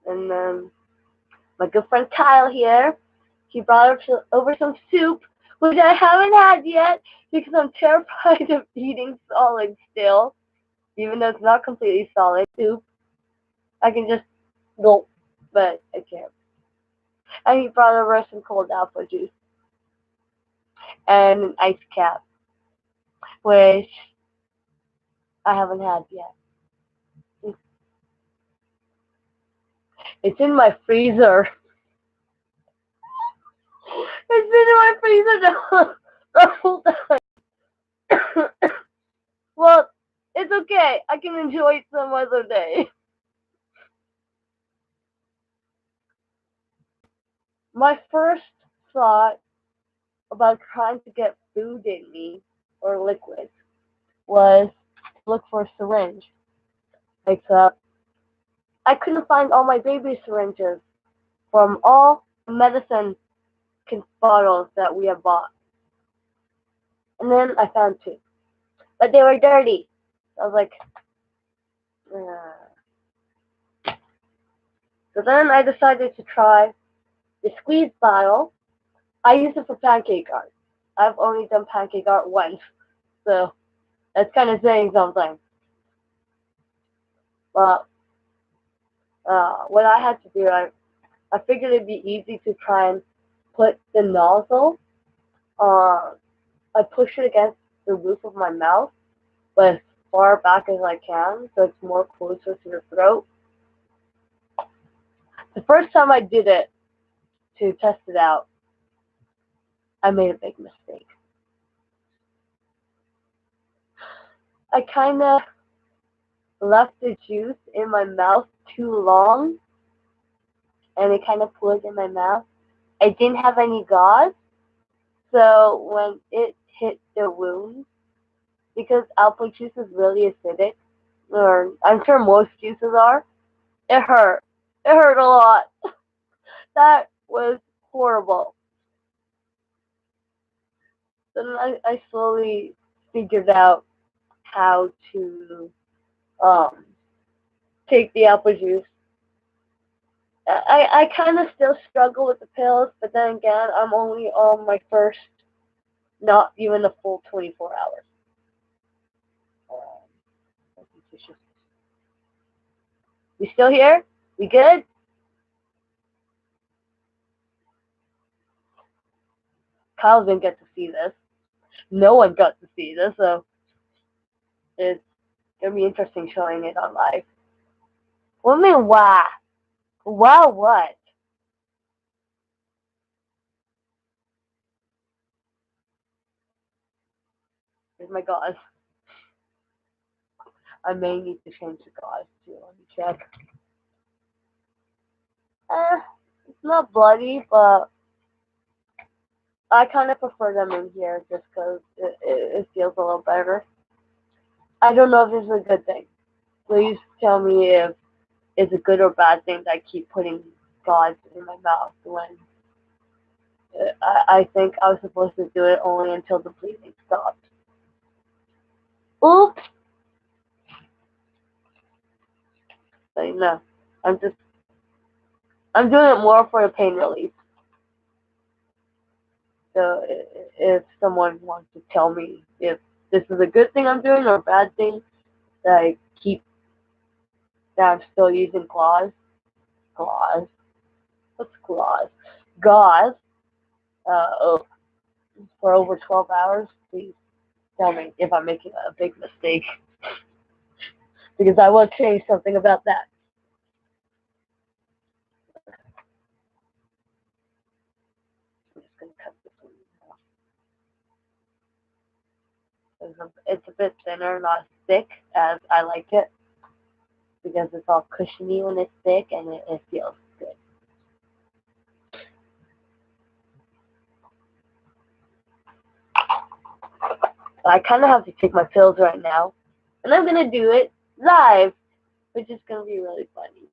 And then my good friend Kyle here, he brought over some soup, which I haven't had yet because I'm terrified of eating solid still. Even though it's not completely solid soup, I can just gulp, but I can't. And he brought over some cold apple juice and an ice cap, which I haven't had yet. It's in my freezer. It's been in my freezer the whole time. Well, it's okay. I can enjoy it some other day. My first thought about trying to get food in me or liquid was to look for a syringe. Except I couldn't find all my baby syringes from all the medicine bottles that we have bought. And then I found two. But they were dirty. I was like, "Ugh." So then I decided to try the squeeze bottle. I use it for pancake art. I've only done pancake art once, so that's kind of saying something. But what I had to do, I figured it'd be easy to try and put the nozzle. Uh, I push it against the roof of my mouth, but as far back as I can, so it's more closer to the throat. The first time I did it to test it out, I made a big mistake. I kind of left the juice in my mouth too long, and it kind of pulled in my mouth. I didn't have any gauze, so when it hit the wound, because apple juice is really acidic, or I'm sure most juices are, it hurt. It hurt a lot. That was horrible. Then I slowly figured out how to um, take the apple juice. I kind of still struggle with the pills, but then again, I'm only on my first, not even the full 24 hours. Um, we still here? We good? Kyle didn't get to see this. No one got to see this, so it's gonna be interesting showing it on live. What do you mean, wow? Wow, what? Here's my gauze. I may need to change the gauze too. Let me check. It's not bloody, but I kind of prefer them in here just because it feels a little better. I don't know if this is a good thing. Please tell me if it's a good or bad thing that I keep putting gauze in my mouth when I think I was supposed to do it only until the bleeding stopped. Oops! But no, I'm just I'm doing it more for the pain relief. So if someone wants to tell me if this is a good thing I'm doing or a bad thing that I keep that I'm still using gauze, what's gauze? Gauze, oh, for over 12 hours, please tell me if I'm making a big mistake because I will change something about that. I'm just gonna cut this one off. It's a bit thinner, not as thick as I like it because it's all cushiony when it's thick and it feels good. I kind of have to take my pills right now, and I'm gonna do it live, which is gonna be really funny.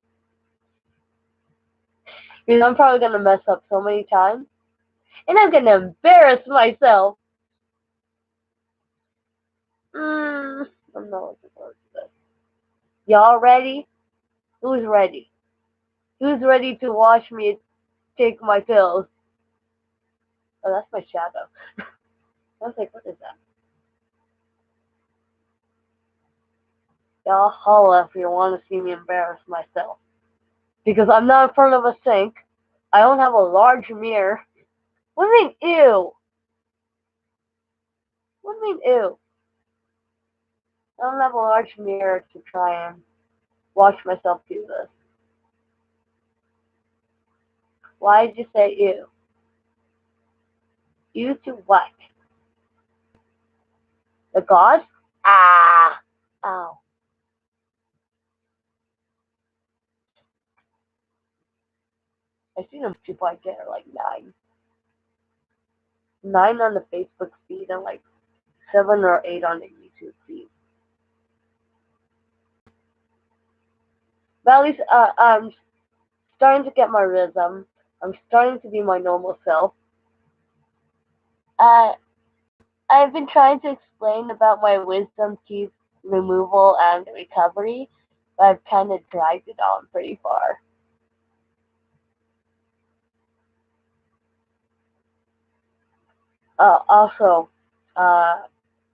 Because I'm probably gonna mess up so many times, and I'm gonna embarrass myself. I'm not looking forward to this. Y'all ready? Who's ready? Who's ready to watch me take my pills? Oh, that's my shadow. I was like, what is that? Y'all holla if you want to see me embarrass myself. Because I'm not in front of a sink. I don't have a large mirror. What do you mean, ew? What do you mean, ew? I don't have a large mirror to try and watch myself do this. Why did you say ew? Ew to what? The gods? Ah! Ow. I've seen them people I get are like 9. 9 on the Facebook feed and like 7 or 8 on the YouTube feed. But at least I'm starting to get my rhythm. I'm starting to be my normal self. Uh, I've been trying to explain about my wisdom teeth removal and recovery, but I've kind of dragged it on pretty far. Also, uh,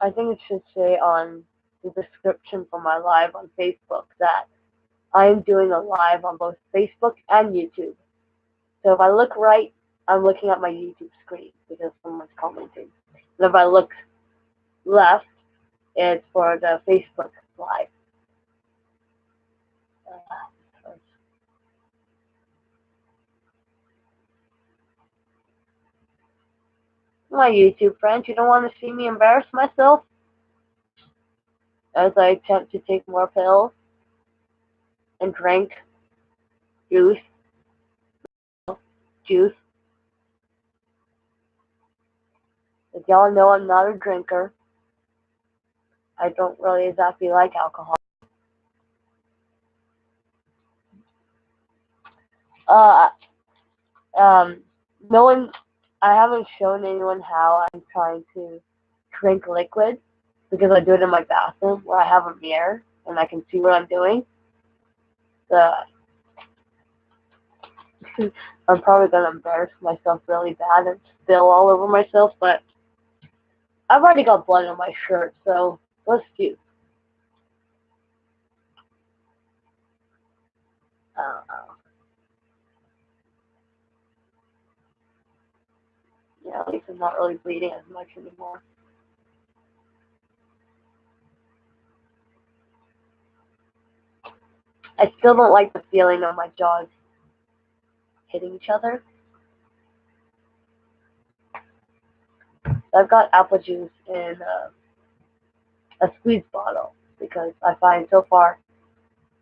I think it should say on the description for my live on Facebook that I am doing a live on both Facebook and YouTube. So if I look right, I'm looking at my YouTube screen because someone's commenting. And if I look left, it's for the Facebook live. Uh, my YouTube friends, you don't want to see me embarrass myself as I attempt to take more pills and drink juice, juice. As y'all know, I'm not a drinker. I don't really exactly like alcohol. Uh, um, no one, I haven't shown anyone how I'm trying to drink liquid because I do it in my bathroom where I have a mirror and I can see what I'm doing. So I'm probably gonna embarrass myself really bad and spill all over myself, but I've already got blood on my shirt, so let's do. Uh, yeah, at least I'm not really bleeding as much anymore. I still don't like the feeling of my jaws hitting each other. So I've got apple juice in a squeeze bottle because I find so far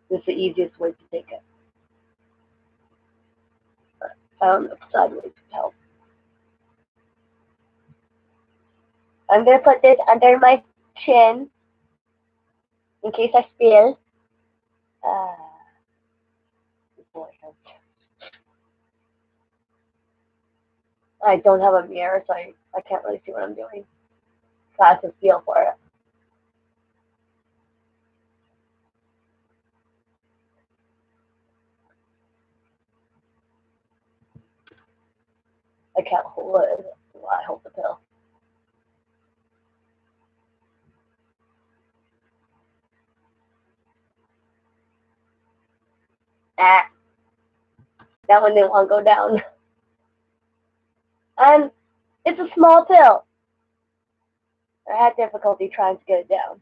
this is the easiest way to take it. But I don't know if sideways can help. I'm gonna put this under my chin in case I spill. Uh, boy, I don't have a mirror, so I can't really see what I'm doing. So I have to feel for it. I can't hold it while I hold the pill. Ah, that one didn't want to go down. And it's a small pill. I had difficulty trying to get it down.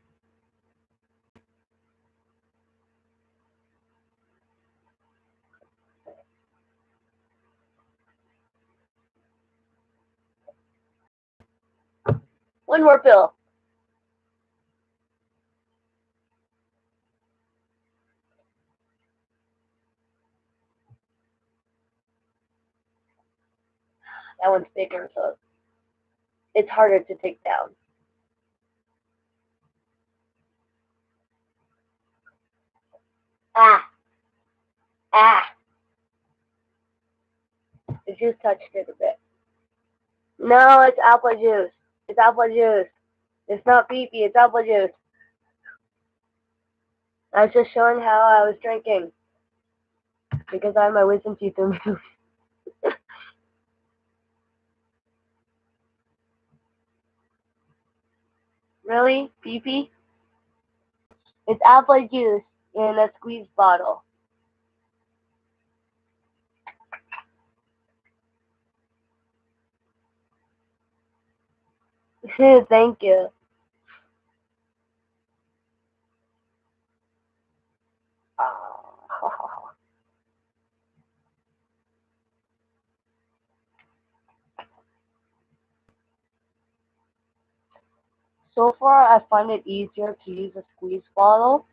One more pill. That one's bigger, so it's harder to take down. Ah, ah. The juice touched it a bit. No, it's apple juice. It's apple juice. It's not pee-pee, it's apple juice. I was just showing how I was drinking because I have my wisdom teeth removed. Really? Pee-pee? It's apple juice in a squeeze bottle. Thank you. So far, I find it easier to use a squeeze bottle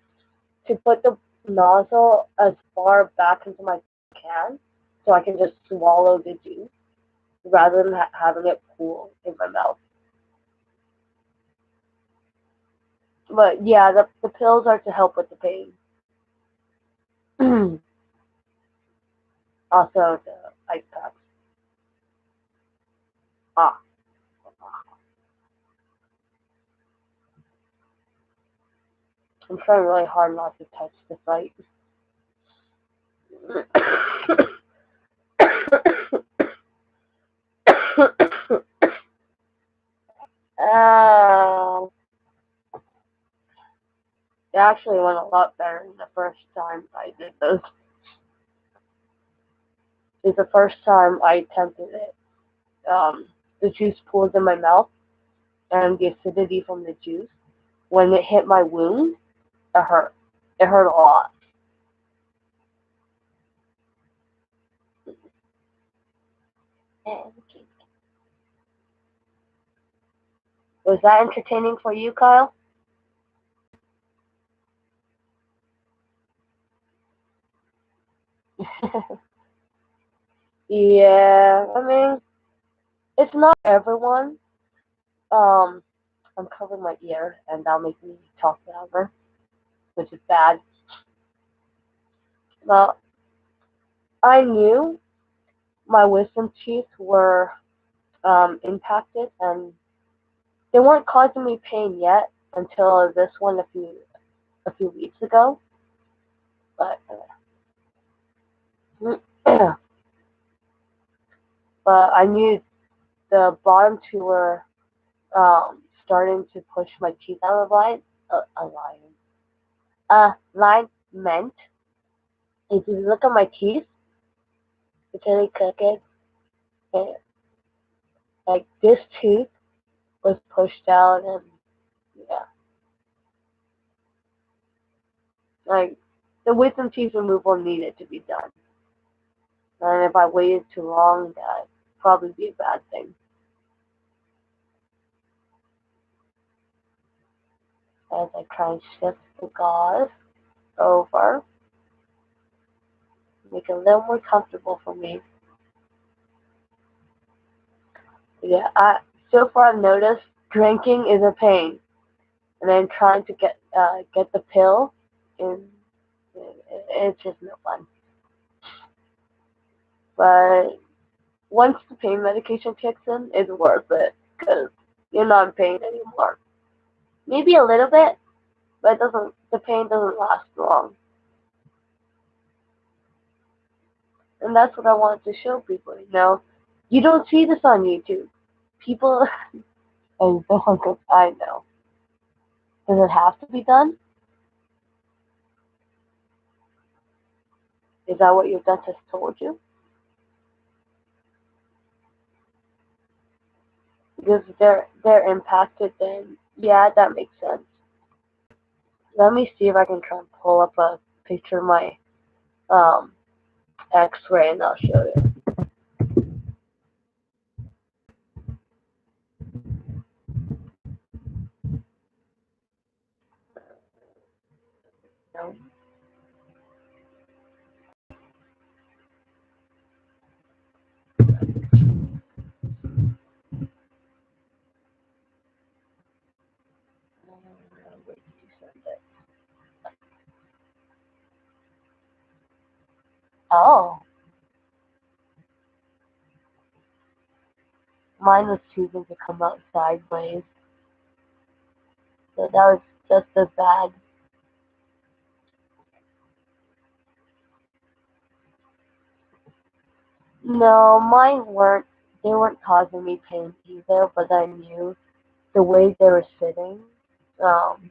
to put the nozzle as far back into my can so I can just swallow the juice rather than having it pool in my mouth. But yeah, the pills are to help with the pain. Also, the ice packs. Ah, I'm trying really hard not to touch the site. um, it actually went a lot better than the first time I did this. It's the first time I attempted it. The juice pooled in my mouth, and the acidity from the juice, when it hit my wound, it hurt. It hurt a lot. Was that entertaining for you, Kyle? Yeah, I mean, it's not everyone. Um, I'm covering my ear, and that'll make me talk louder, which is bad. Well, I knew my wisdom teeth were impacted, and they weren't causing me pain yet until this one a few weeks ago. But but I knew the bottom two were starting to push my teeth out of line. A line. Line meant if you look at my teeth, it's really crooked. And, like this tooth was pushed out, and yeah, like the wisdom teeth removal needed to be done. And if I waited too long, that'd probably be a bad thing. As I try and shift the gauze over, make it a little more comfortable for me. Yeah, so far I've noticed drinking is a pain, and then trying to get the pill, and it's just no fun. But once the pain medication kicks in, it's worth it because you're not in pain anymore. Maybe a little bit, but it doesn't. The pain doesn't last long, and that's what I wanted to show people. You don't see this on YouTube. People, and I know. Does it have to be done? Is that what your dentist told you? Because they're impacted, then yeah, that makes sense. Let me see if I can try and pull up a picture of my um X-ray, and I'll show you. No, where did you send it? Oh, mine was choosing to come out sideways, so that was just as bad. No, mine weren't. They weren't causing me pain either, but I knew the way they were sitting. Um,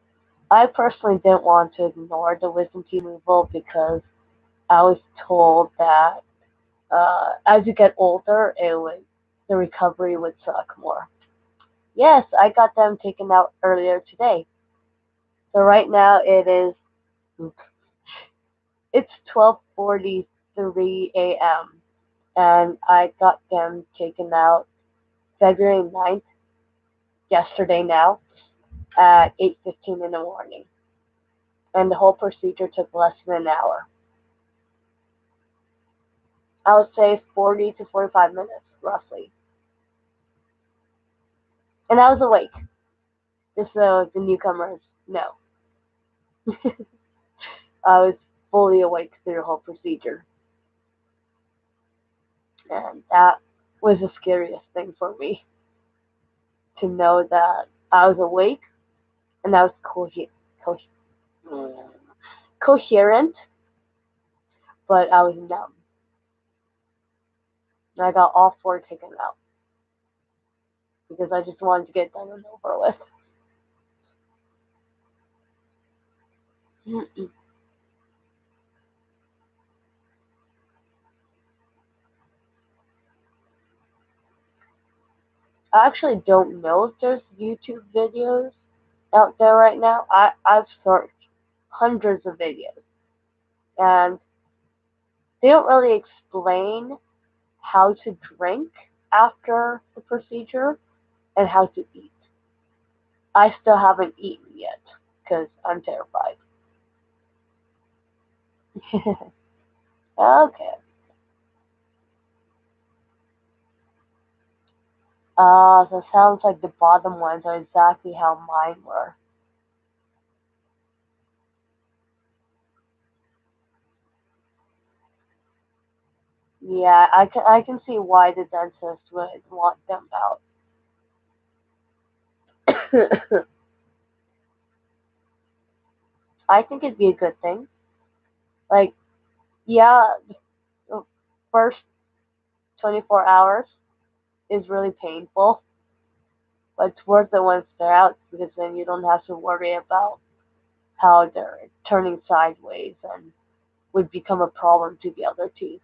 I personally didn't want to ignore the wisdom teeth removal because I was told that as you get older, the recovery would suck more. Yes, I got them taken out earlier today. So right now it's 12:43 a.m. and I got them taken out February 9th, yesterday now, at 8:15 in the morning. And the whole procedure took less than an hour. I would say 40 to 45 minutes, roughly. And I was awake, just so the newcomers know. I was fully awake through the whole procedure. And that was the scariest thing for me, to know that I was awake and I was coherent, but I was numb. And I got all four taken out because I just wanted to get done and over with. I actually don't know if there's YouTube videos out there right now. I've searched hundreds of videos, and they don't really explain how to drink after the procedure and how to eat. I still haven't eaten yet because I'm terrified. Okay. So it sounds like the bottom ones are exactly how mine were. Yeah, I can see why the dentist would want them out. I think it'd be a good thing. Like, yeah, the first 24 hours is really painful, but it's worth it once they're out because then you don't have to worry about how they're turning sideways and would become a problem to the other teeth.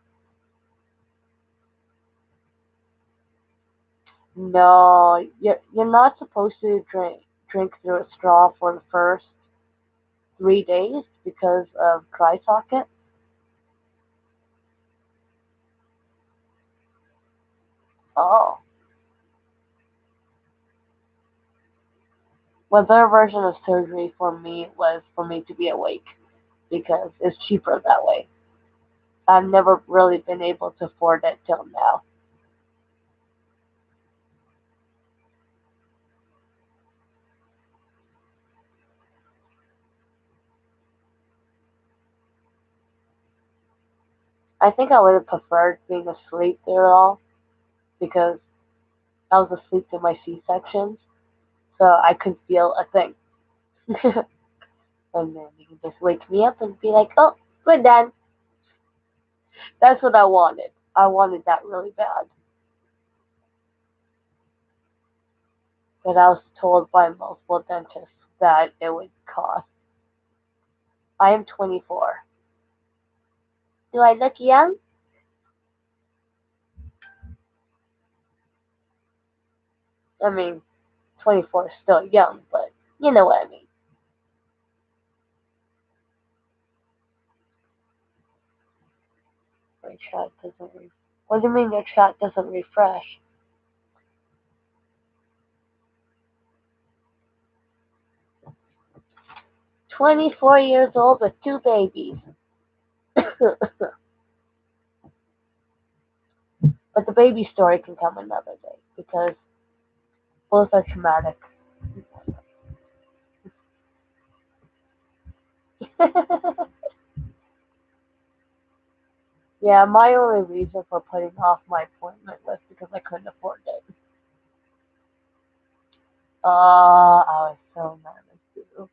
No, you're not supposed to drink through a straw for the first 3 days because of dry socket. Oh, well, their version of surgery for me was for me to be awake because it's cheaper that way. I've never really been able to afford it till now. I think I would have preferred being asleep through it all because I was asleep in my C-sections, so I couldn't feel a thing. And then you can just wake me up and be like, "Oh, we're done." That's what I wanted. I wanted that really bad, but I was told by multiple dentists that it would cost. I am 24. Do I look young? I mean, 24 is still young, but you know what I mean. My chat doesn't. What do you mean your chat doesn't refresh? 24 years old with two babies. But the baby story can come another day because both are traumatic. Yeah, my only reason for putting off my appointment was because I couldn't afford it. I was so nervous too.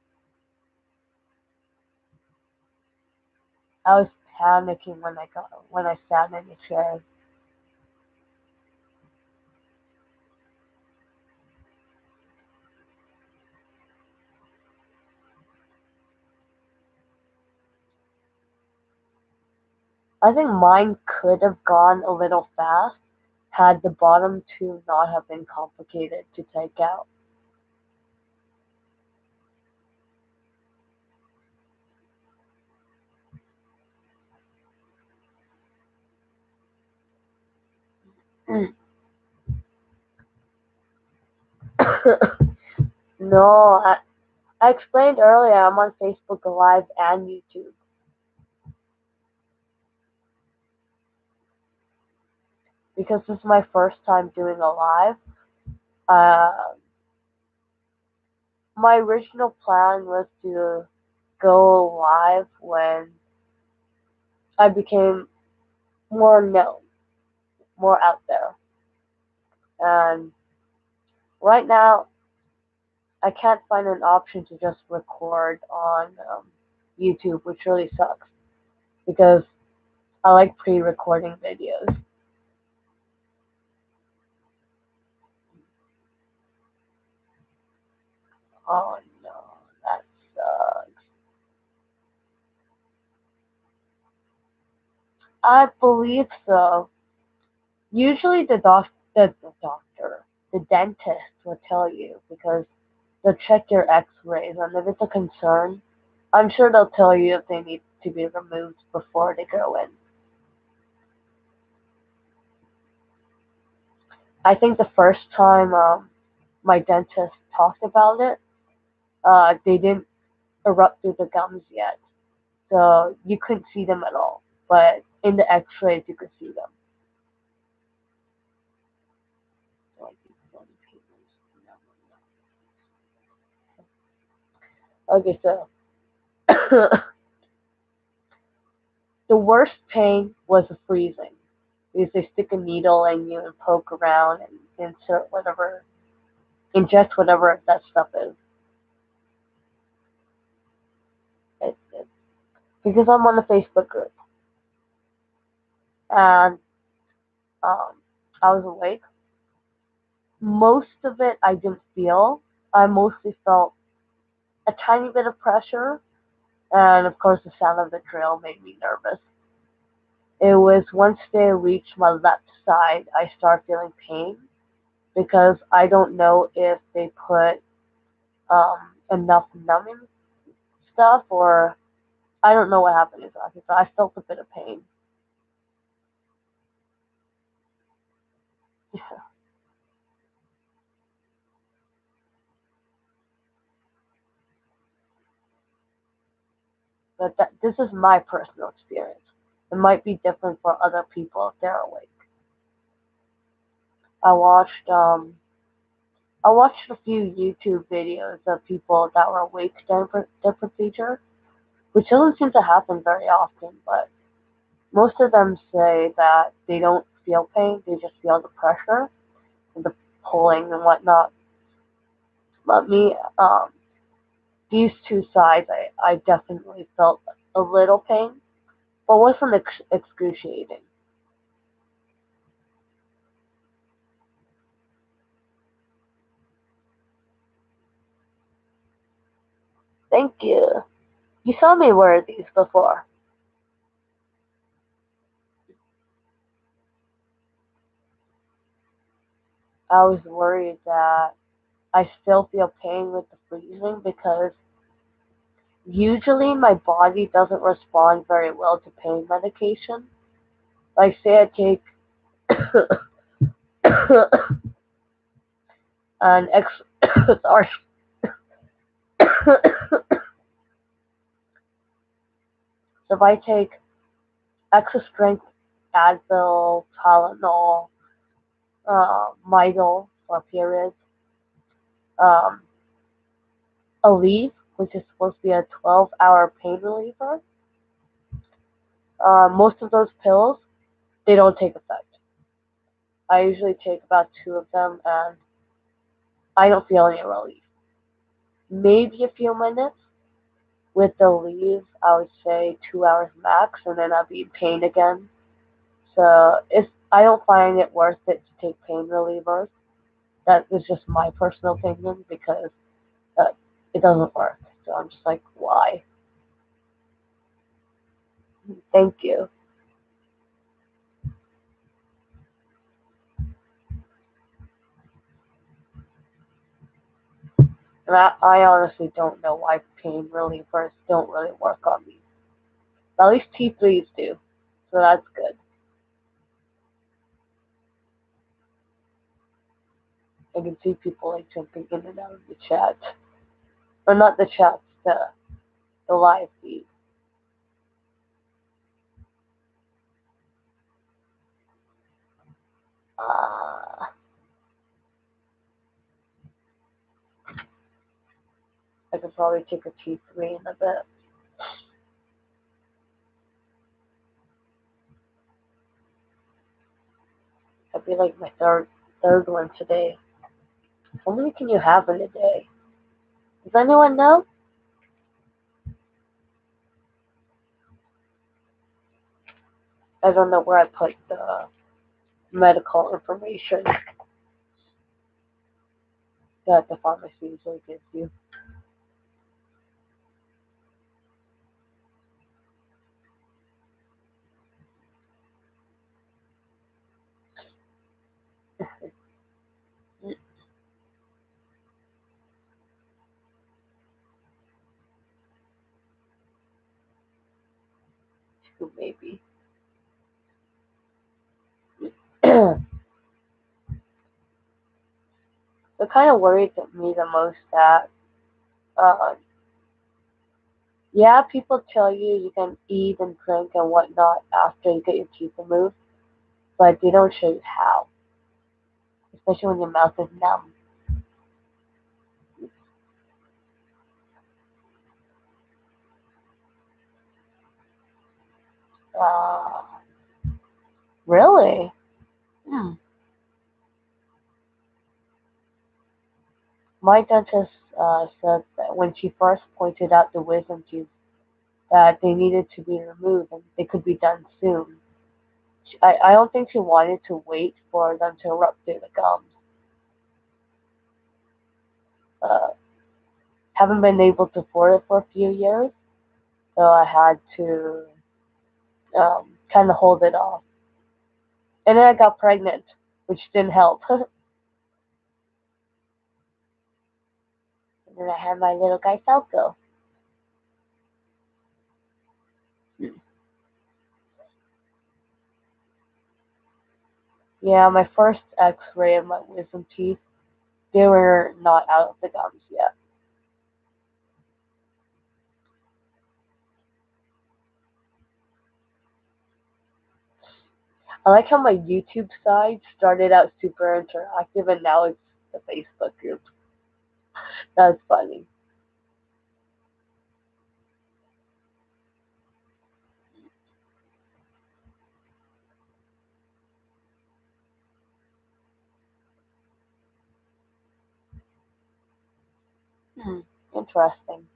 I was panicking when I sat in the chair. I think mine could have gone a little fast had the bottom two not have been complicated to take out. No, I explained earlier I'm on Facebook Live and YouTube because this is my first time doing a live. Uh, my original plan was to go live when I became more known, more out there. And right now, I can't find an option to just record on YouTube, which really sucks because I like pre-recording videos. Oh no, that sucks. I believe so. Usually the dentist will tell you because they'll check your x-rays and if it's a concern, I'm sure they'll tell you if they need to be removed before they go in. I think the first time my dentist talked about it, they didn't erupt through the gums yet, so you couldn't see them at all. But in the x-rays, you could see them. Okay, so the worst pain was the freezing because they stick a needle in you and poke around and insert whatever, inject whatever that stuff is. It because I'm on the Facebook group and um, I was awake. Most of it I didn't feel. I mostly felt a tiny bit of pressure, and of course the sound of the drill made me nervous. It was once they reached my left side, I started feeling pain because I don't know if they put enough numbing stuff or I don't know what happened exactly, but I felt a bit of pain. But this is my personal experience. It might be different for other people if they're awake. I watched um, I watched a few YouTube videos of people that were awake during the procedure, which doesn't seem to happen very often, but most of them say that they don't feel pain, they just feel the pressure and the pulling and whatnot. But me, these two sides, I definitely felt a little pain, but wasn't excruciating. Thank you. You saw me wear these before. I was worried that I still feel pain with the freezing because usually my body doesn't respond very well to pain medication. Like say I take an ex sorry so if I take extra strength Advil, Tylenol, Midol for periods, um, Aleve, which is supposed to be a 12-hour pain reliever, most of those pills they don't take effect. I usually take about two of them and I don't feel any relief. Maybe a few minutes. With the leave, I would say 2 hours max, and then I'll be in pain again. So it's I don't find it worth it to take pain relievers. That is just my personal opinion because uh, it doesn't work. So I'm just like, why? Thank you. And I honestly don't know why pain relievers don't really work on me. But at least T3s do, so that's good. I can see people like jumping in and out of the chat, or not the chat, the live feed. Uh, I could probably take a T3 in a bit. That'd be like my third one today. How many can you have in a day? Does anyone know? I don't know where I put the medical information that the pharmacy usually gives you. Maybe. What kind of worries me the most that, uh, yeah, people tell you you can eat and drink and whatnot after you get your teeth removed, but they don't show you how, especially when your mouth is numb. Uh, really? Hmm. My dentist said that when she first pointed out the wisdom teeth, that they needed to be removed and they could be done soon. I don't think she wanted to wait for them to rupture the gums. Uh, haven't been able to afford it for a few years, so I had to kind of hold it off. And then I got pregnant, which didn't help. And then I had my little guy Falco. Yeah, my first X-ray of my wisdom teeth, they were not out of the gums yet. I like how my YouTube side started out super interactive and now it's the Facebook group. That's funny. Hmm, interesting.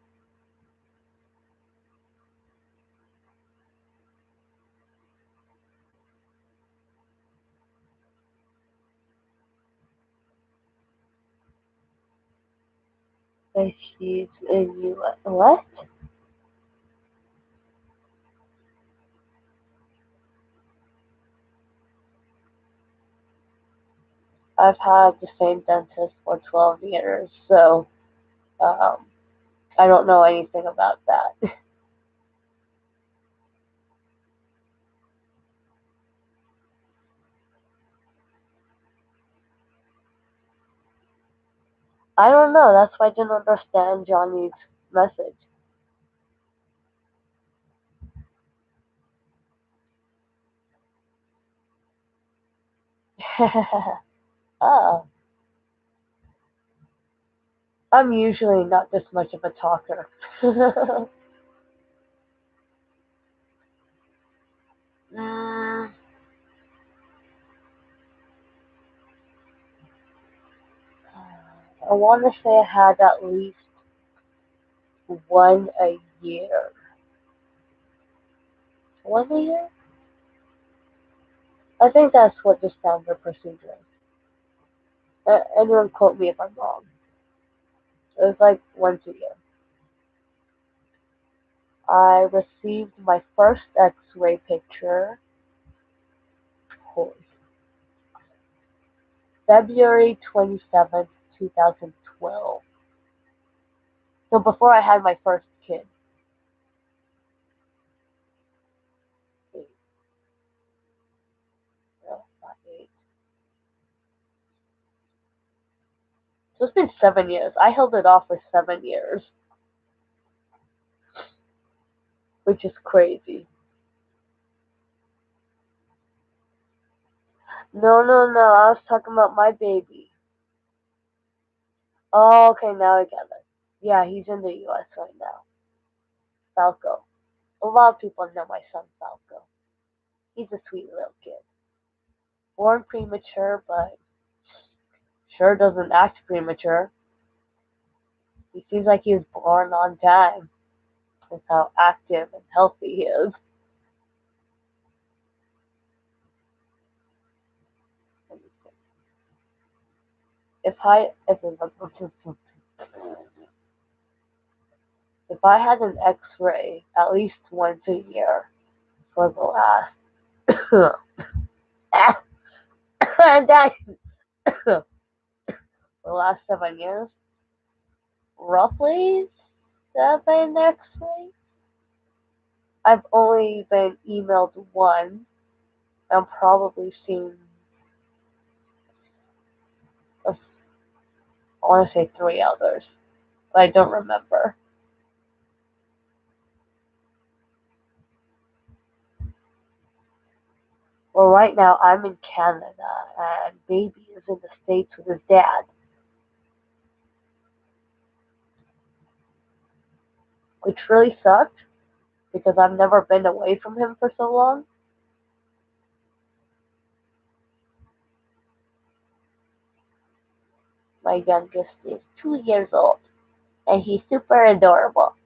She's in US. What? I've had the same dentist for 12 years, so um, I don't know anything about that. I don't know. That's why I didn't understand Johnny's message. Oh, I'm usually not this much of a talker. Mm, I want to say I had at least one a year. One a year? I think that's what the standard procedure is. Anyone quote me if I'm wrong. It was like once a year. I received my first X-ray picture, oh, February 27th, 2012. So before I had my first kid, eight, no, not eight. So it's been 7 years. I held it off for 7 years, which is crazy. No, no, no. I was talking about my baby. Oh, okay, now I get it. Yeah, he's in the U.S. right now. Falco. A lot of people know my son Falco. He's a sweet little kid. Born premature, but sure doesn't act premature. He seems like he was born on time. That's how active and healthy he is. If I had an X-ray at least once a year for the last that the last 7 years, roughly 7 X-rays. I've only been emailed one. I'm probably seen, I want to say three others, but I don't remember. Well, right now I'm in Canada and baby is in the States with his dad, which really sucked because I've never been away from him for so long. My youngest is 2 years old and he's super adorable,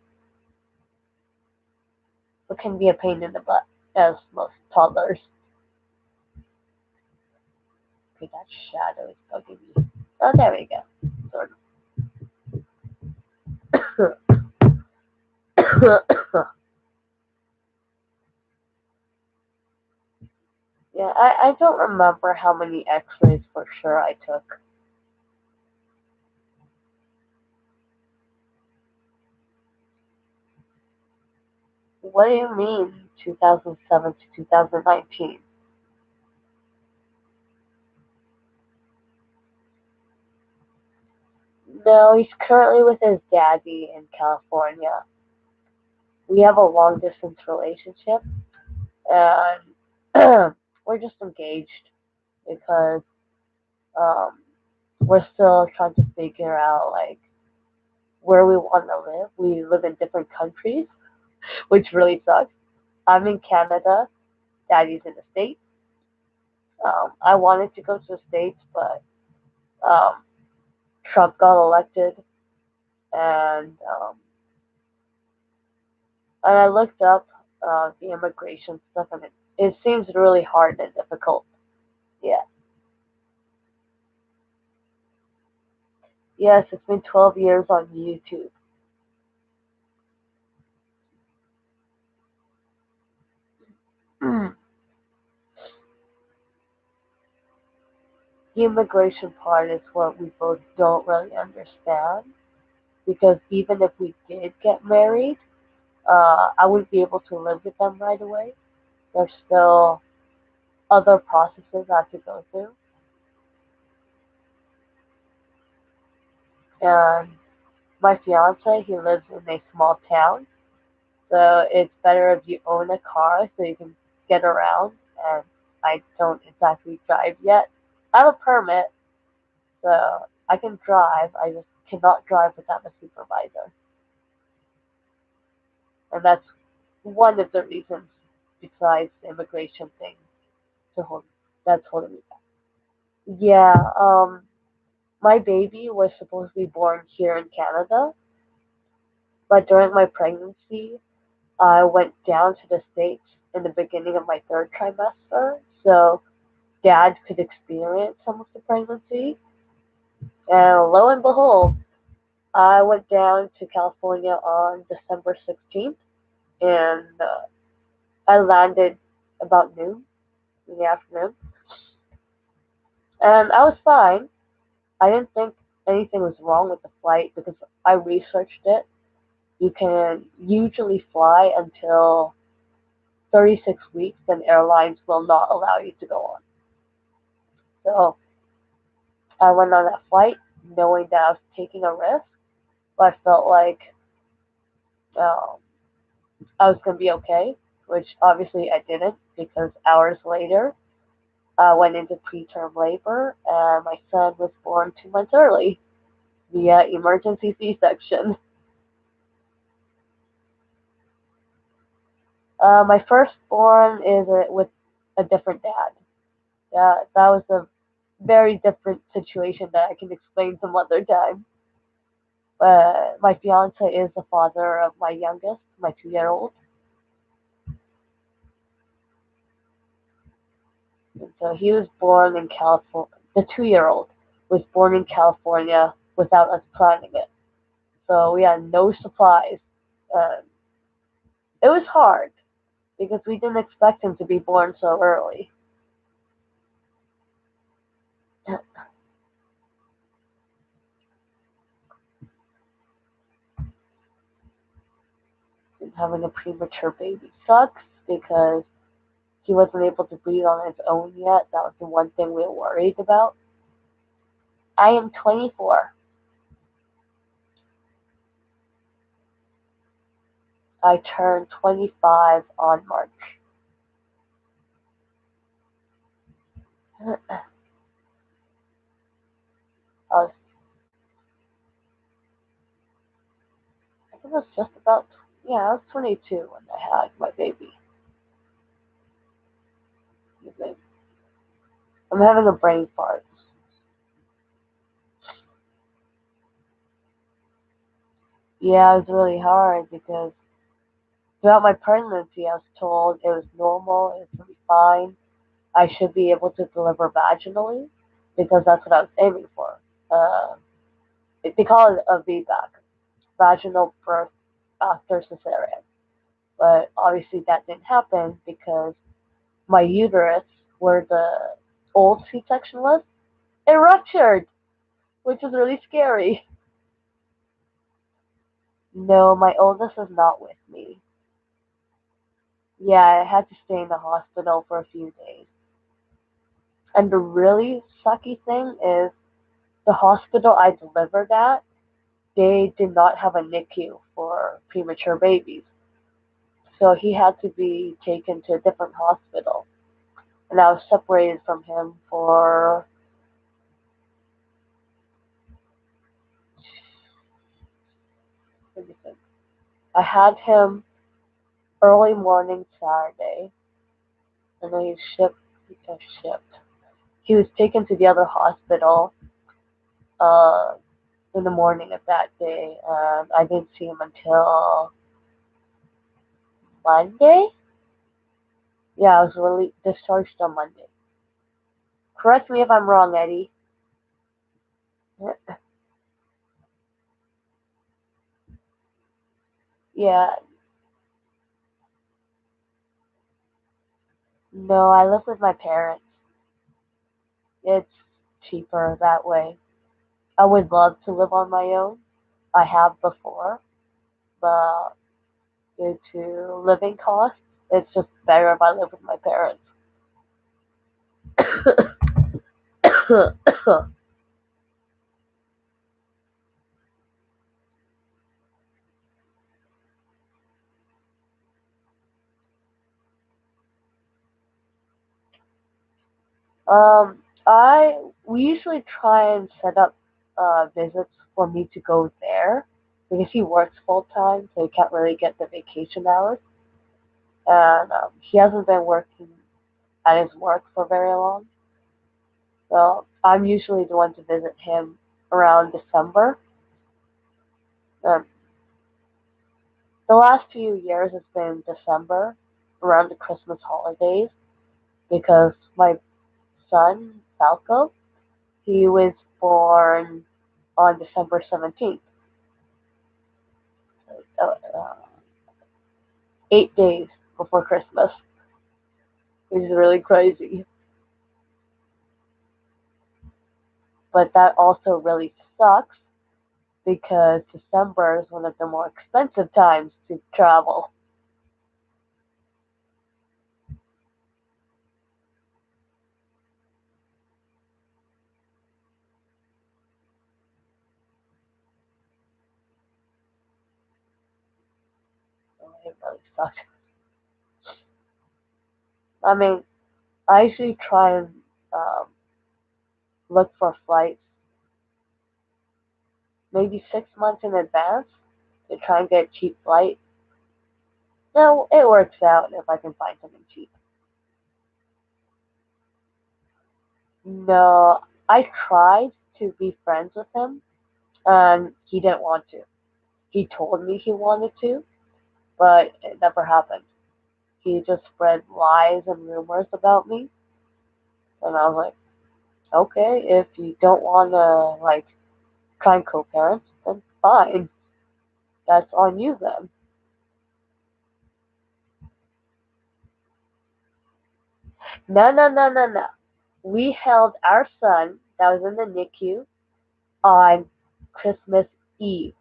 but can be a pain in the butt, as most toddlers. Okay, that shadow is bugging me. Oh, there we go. Sort of. Yeah, I don't remember how many X-rays for sure I took. What do you mean 2007 to 2019? No, he's currently with his daddy in California. We have a long distance relationship, and we're just engaged because um, we're still trying to figure out like where we want to live. We live in different countries, which really sucks. I'm in Canada, daddy's in the States. I wanted to go to the States, but um, Trump got elected, and I looked up the immigration stuff, and it seems really hard and difficult. Yeah. Yes, it's been 12 years on YouTube. The immigration part is what we both don't really understand because even if we did get married, I wouldn't be able to live with them right away. There's still other processes I have to go through, and my fiance he lives in a small town, so it's better if you own a car so you can get around. And I don't exactly drive yet. I have a permit, so I can drive. I just cannot drive without a supervisor, and that's one of the reasons, besides the immigration thing, to hold that's holding me back. Yeah, my baby was supposed to be born here in Canada, but during my pregnancy, I went down to the States in the beginning of my third trimester, so dad could experience some of the pregnancy. And lo and behold, I went down to California on December 16th, and I landed about noon in the afternoon. And I was fine. I didn't think anything was wrong with the flight because I researched it. you can usually fly until 36 weeks, then airlines will not allow you to go on. So I went on that flight knowing that I was taking a risk, but I felt like um, I was going to be okay, which obviously I didn't because hours later I went into preterm labor and my son was born 2 months early via emergency C-section. My firstborn is with a different dad. That was a very different situation that I can explain some other time. My fiance is the father of my youngest, my 2-year-old. And so he was born in California. The 2-year-old was born in California without us planning it. So we had no supplies. Uh, it was hard because we didn't expect him to be born so early. And having a premature baby sucks because he wasn't able to breathe on his own yet. That was the one thing we were worried about. I am 24. I turned 25 on March. I was, I think it was just about, yeah, I was 22 when I had my baby. I'm having a brain fart. Yeah, it was really hard because throughout my pregnancy, I was told it was normal, it was going to be fine. I should be able to deliver vaginally because that's what I was aiming for. Uh, they call it a VBAC, vaginal birth after cesarean. But obviously that didn't happen because my uterus, where the old C-section was, it ruptured, which was really scary. No, my oldest is not with me. Yeah, I had to stay in the hospital for a few days. And the really sucky thing is the hospital I delivered at, they did not have a NICU for premature babies. So he had to be taken to a different hospital. And I was separated from him for, let me think. I had him early morning Saturday, and then shipped. He was taken to the other hospital uh, in the morning of that day, and I didn't see him until Monday. Yeah, I was really discharged on Monday. Correct me if I'm wrong, Eddie. Yeah, no, I live with my parents. It's cheaper that way. I would love to live on my own. I have before, but due to living costs, it's just better if I live with my parents. I we usually try and set up visits for me to go there because he works full time, so he can't really get the vacation hours, and he hasn't been working at his work for very long. So I'm usually the one to visit him around December. Um, the last few years it's been December around the Christmas holidays because my son Falco, he was born on December 17th. uh, uh, 8 days before Christmas, which is really crazy. But that also really sucks because December is one of the more expensive times to travel. So it really sucks. I mean, I usually try and um, look for flights maybe 6 months in advance to try and get a cheap flight. No, it works out if I can find something cheap. No, I tried to be friends with him, and he didn't want to. He told me he wanted to, but it never happened. He just spread lies and rumors about me, and I was like, okay, if you don't want to like try and co-parent, then fine. That's on you then. No, no, no, no, no. We held our son that was in the NICU on Christmas Eve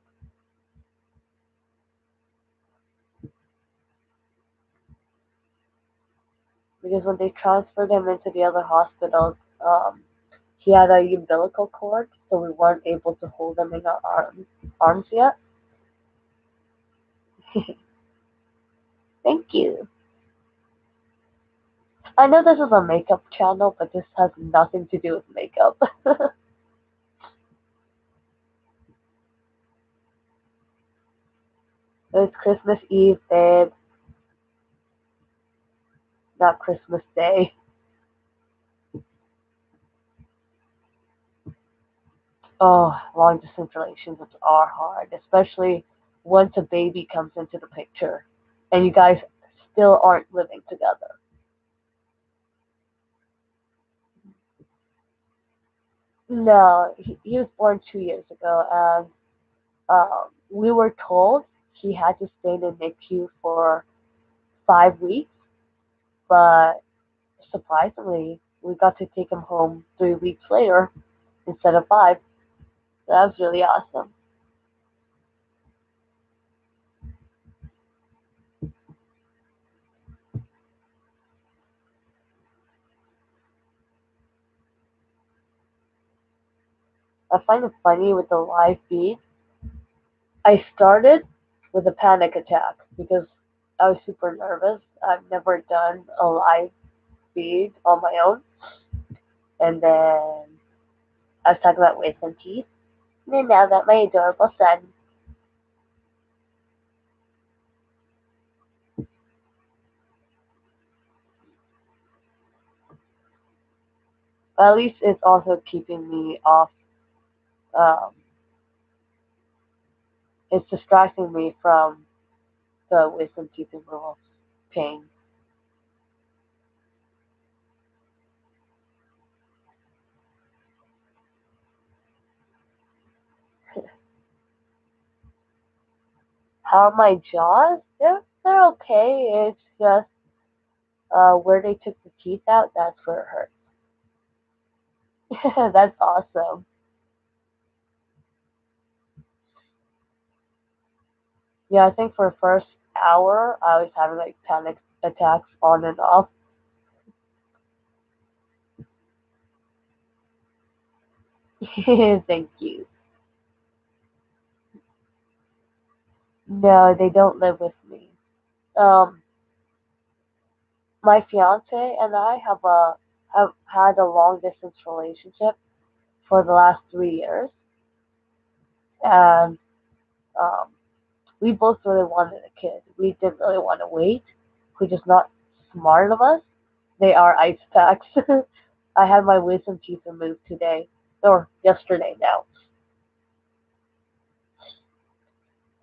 because when they transferred him into the other hospitals, he had a umbilical cord, so we weren't able to hold him in our arms yet. Thank you. I know this is a makeup channel, but this has nothing to do with makeup. It's Christmas Eve, babe, not Christmas Day. Oh, long distance relationships are hard, especially once a baby comes into the picture and you guys still aren't living together. No, he was born 2 years ago, and we were told he had to stay in the NICU for 5 weeks, but surprisingly, we got to take him home 3 weeks later instead of five. So that was really awesome. I find it funny with the live feed. I started with a panic attack because I was super nervous. I've never done a live feed on my own. And then I was talking about wisdom teeth. And then now that my adorable son, at least it's also keeping me off, um, it's distracting me from the wisdom teeth removal pain. How are my jaws? They're okay. It's just where they took the teeth out, that's where it hurts. That's awesome. Yeah, I think for the first hour, I was having like panic attacks on and off. Thank you. No, they don't live with me. Um, my fiance and I have had a long distance relationship for the last 3 years, and um, we both really wanted a kid. We didn't really want to wait. We're just not smart of us. They are ice packs. I had my wisdom teeth removed today, or yesterday now.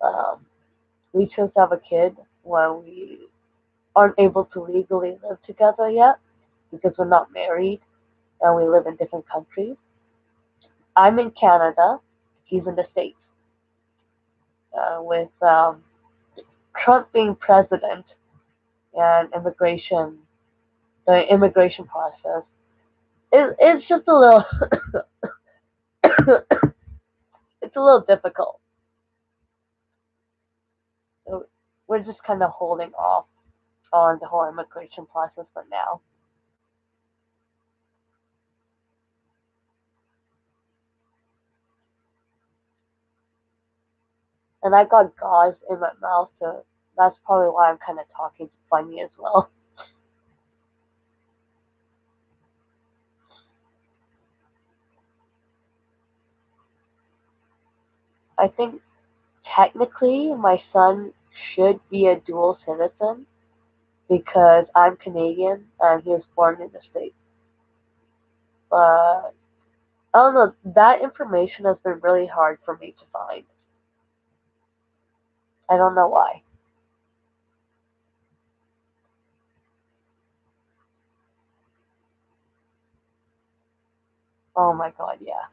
Um, we chose to have a kid when we aren't able to legally live together yet because we're not married and we live in different countries. I'm in Canada, he's in the States. With Trump being president and the immigration process, it's just a little, it's a little difficult. So we're just kind of holding off on the whole immigration process for now. And I got gauze in my mouth, so that's probably why I'm kind of talking funny as well. I think technically my son should be a dual citizen because I'm Canadian and he was born in the States. But I don't know, that information has been really hard for me to find. I don't know why. Oh my god, yeah.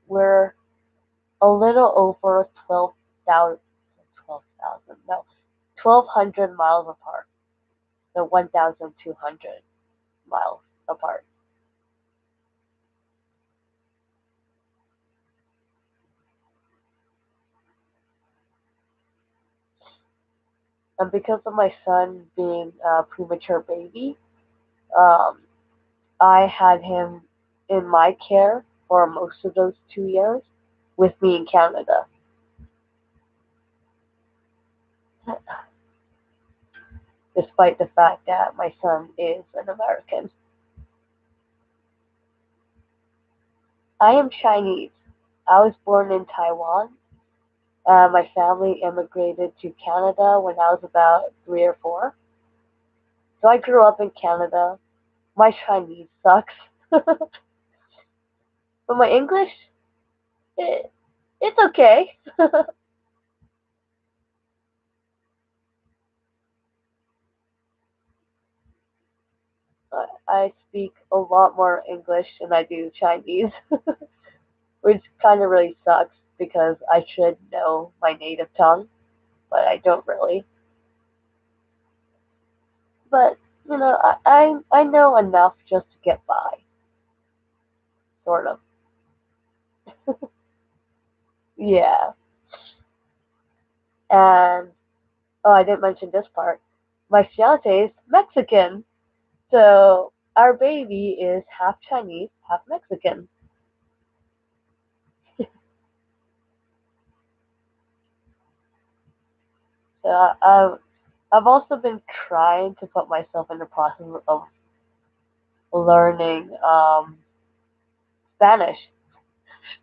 We're a little over 12,000, 12,000, no, 1,200 miles apart. So 1,200 miles apart. And because of my son being a premature baby, um, I had him in my care for most of those 2 years with me in Canada, despite the fact that my son is an American. I am Chinese. I was born in Taiwan. My family immigrated to Canada when I was about 3 or 4. So I grew up in Canada. My Chinese sucks, but my English, it, it's okay. I speak a lot more English than I do Chinese, which kind of really sucks because I should know my native tongue, but I don't really. But I know enough just to get by, sort of. Yeah. And oh, I didn't mention this part. My fiance is Mexican, so our baby is half Chinese, half Mexican. So I've also been trying to put myself in the process of learning Spanish,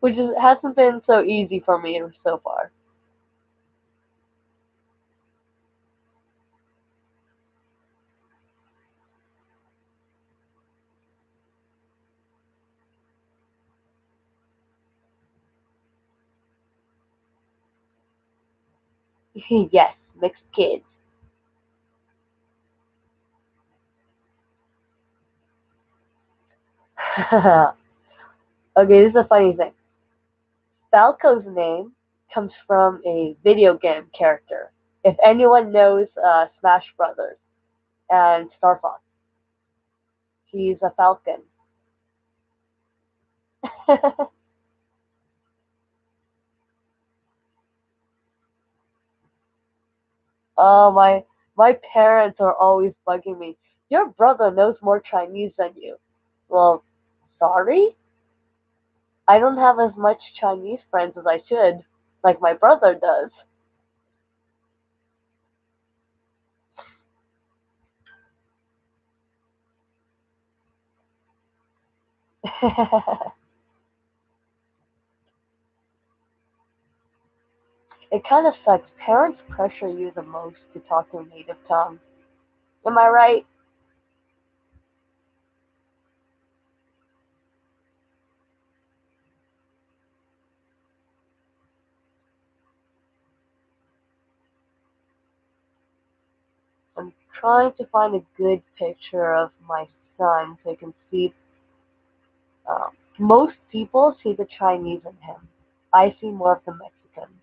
which hasn't been so easy for me so far. Yes, mixed kids. Okay, this is a funny thing. Falco's name comes from a video game character. If anyone knows Smash Brothers and Star Fox, he's a falcon. Oh my parents are always bugging me. Your brother knows more Chinese than you. Well, sorry? I don't have as much Chinese friends as I should, like my brother does. It kind of sucks. Parents pressure you the most to talk your native tongue. Am I right? I'm trying to find a good picture of my son so you can see. Most people see the Chinese in him. I see more of the Mexican.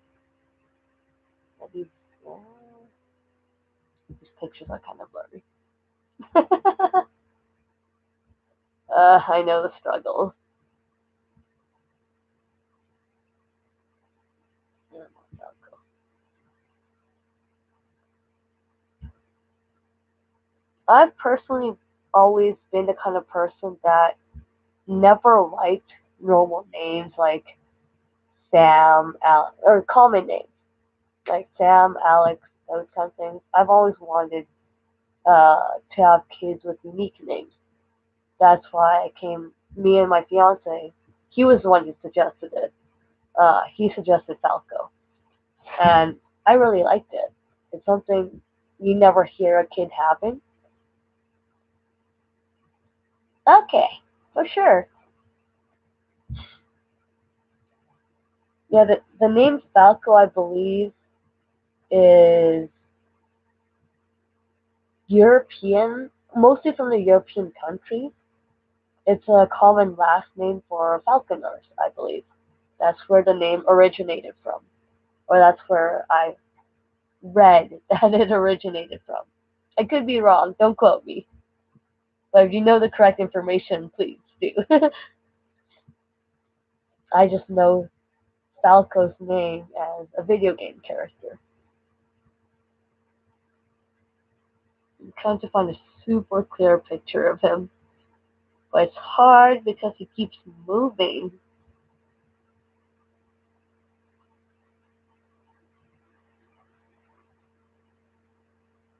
Maybe, these pictures are kind of blurry. I know the struggle. I've personally always been the kind of person that never liked normal names like Sam, Alex, or common names like Sam, Alex, those kind of things. I've always wanted to have kids with unique names. That's why me and my fiance, he was the one who suggested it. He suggested Falco, and I really liked it. It's something you never hear a kid having. Okay, for sure. Yeah, the name Falco, I believe, is European, mostly from the European countries. It's a common last name for falconers, I believe. That's where the name originated from, or that's where I read that it originated from. I could be wrong, don't quote me. But if you know the correct information, please do. I just know Falco's name as a video game character. I'm trying to find a super clear picture of him, but it's hard because he keeps moving.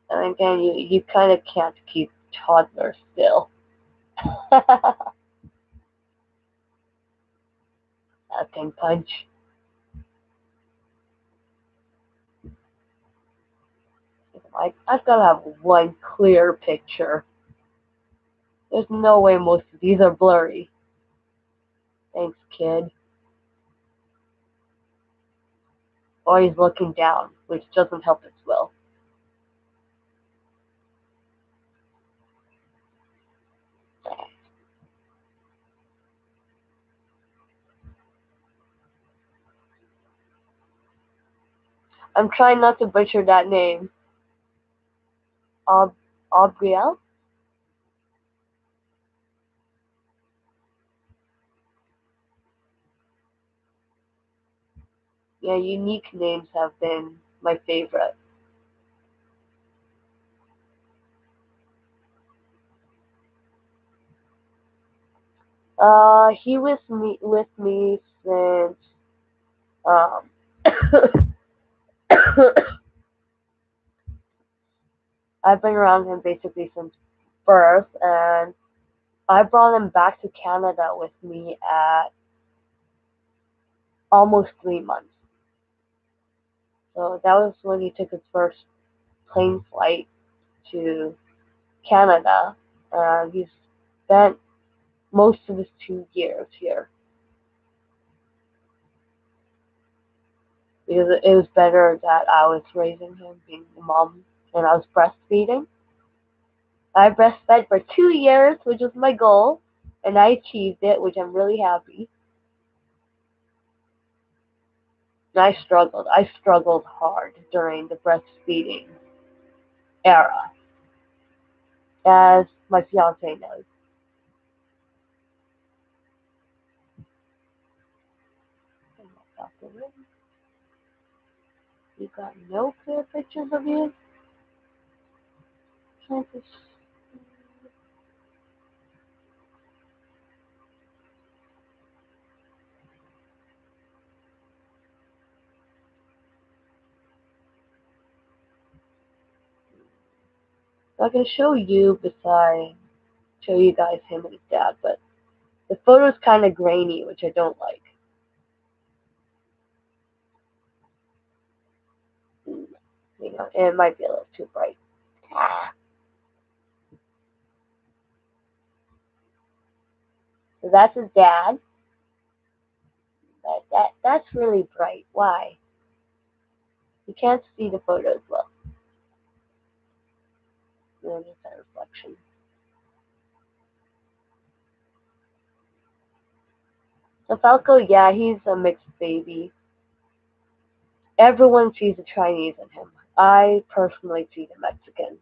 And again, you kind of can't keep toddlers still. Acting punch. I've got to have one clear picture. There's no way most of these are blurry. Thanks, kid. Or he's looking down, which doesn't help as well. I'm trying not to butcher that name. Ob- Aubriel? Yeah, unique names have been my favorite. He was with me since um I've been around him basically since birth, and I brought him back to Canada with me at almost 3 months. So that was when he took his first plane flight to Canada. He's spent most of his 2 years here because it was better that I was raising him, being the mom, and I was breastfeeding. I breastfed for 2 years, which was my goal, and I achieved it, which I'm really happy. And I struggled. I struggled hard during the breastfeeding era, as my fiance knows. You got no clear pictures of you? I can show you beside, show you guys him and his dad, but the photo's kind of grainy, which I don't like. You know, and it might be a little too bright. So that's his dad. That's really bright. Why? You can't see the photos well. There's that reflection. So Falco, yeah, he's a mixed baby. Everyone sees the Chinese in him. I personally see the Mexican.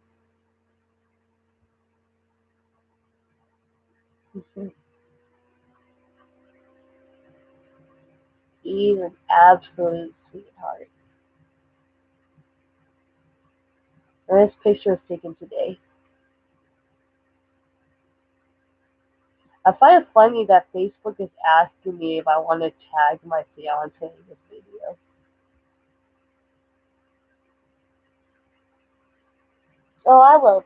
He's an absolute sweetheart. And this picture is taken today. I find it funny that Facebook is asking me if I want to tag my fiance in this video. Oh, I will.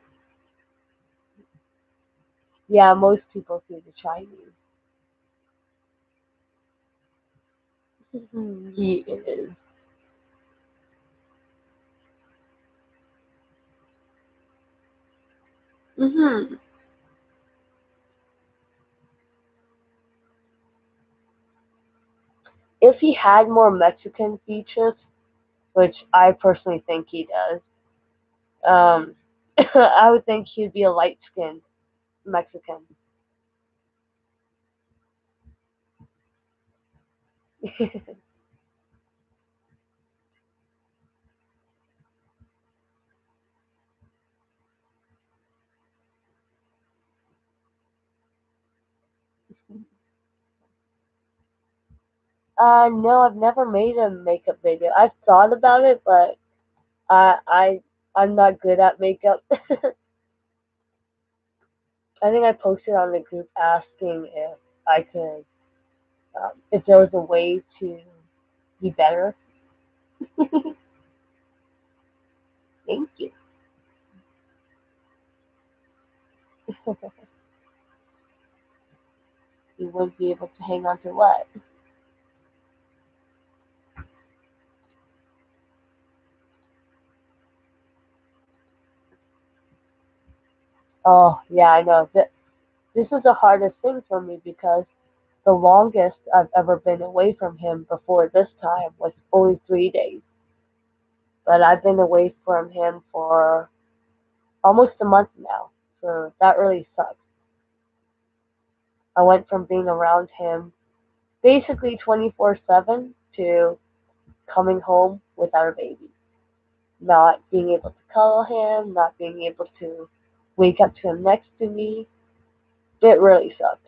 Yeah, most people see the Chinese. He is. Hmm. If he had more Mexican features, which I personally think he does, um, I would think he'd be a light-skinned Mexican. No, I've never made a makeup video. I've thought about it, but I'm not good at makeup. I think I posted on the group asking if I could, if there was a way to be better. Thank you. You wouldn't be able to hang on to what? Oh, yeah, I know. This is the hardest thing for me because the longest I've ever been away from him before this time was only 3 days. But I've been away from him for almost a month now. So that really sucks. I went from being around him basically 24/7 to coming home without a baby. Not being able to cuddle him, not being able to wake up to him next to me. It really sucked.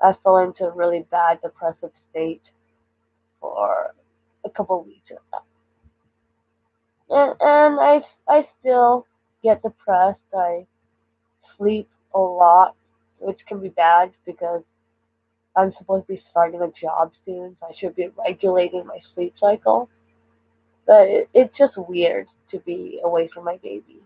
I fell into a really bad depressive state for a couple of weeks of that. And I still get depressed. I sleep a lot, which can be bad because I'm supposed to be starting a job soon, so I should be regulating my sleep cycle. But it's just weird to be away from my baby.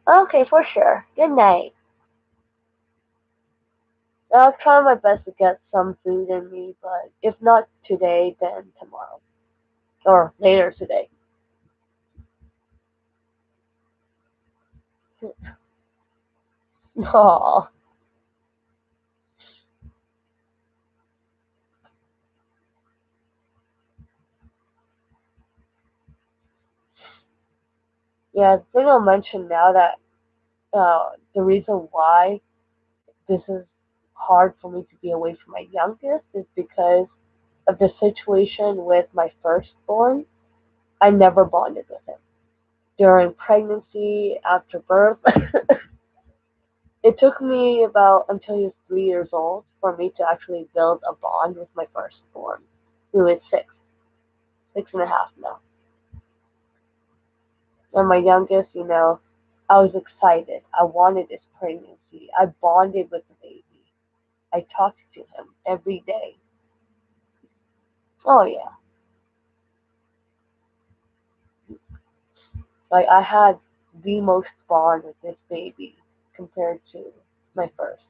Okay, for sure. Good night. I'll try my best to get some food in me, but if not today, then tomorrow. Or later today. Aw. Yeah, the thing I'll mention now that the reason why this is hard for me to be away from my youngest is because of the situation with my firstborn. I never bonded with him. During pregnancy, after birth, it took me about until he was 3 years old for me to actually build a bond with my firstborn, who is 6.5 now. And my youngest, I was excited. I wanted this pregnancy. I bonded with the baby. I talked to him every day. Oh yeah, like I had the most bond with this baby compared to my first.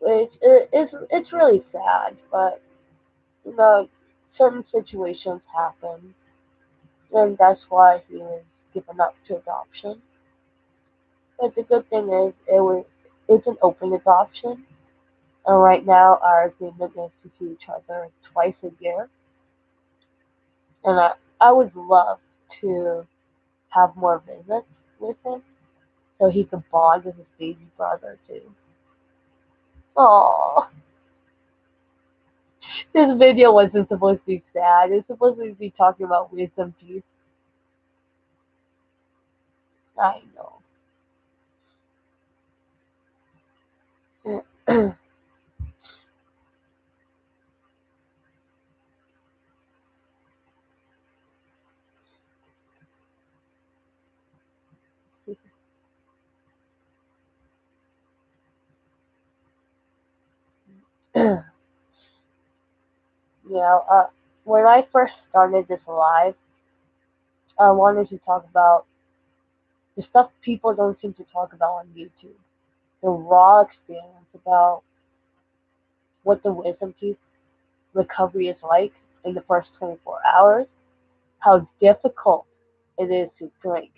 It's really sad, but you know, certain situations happen, and that's why he was given up to adoption. But the good thing is, it's an open adoption, and right now our agreement is to see each other twice a year, and I would love to have more visits with him so he could bond with his baby brother too. Aww. This video wasn't supposed to be sad. It's supposed to be talking about wisdom teeth. I know. You know, when I first started this live, I wanted to talk about the stuff people don't seem to talk about on YouTube. The raw experience about what the wisdom teeth recovery is like in the first 24 hours, how difficult it is to drink,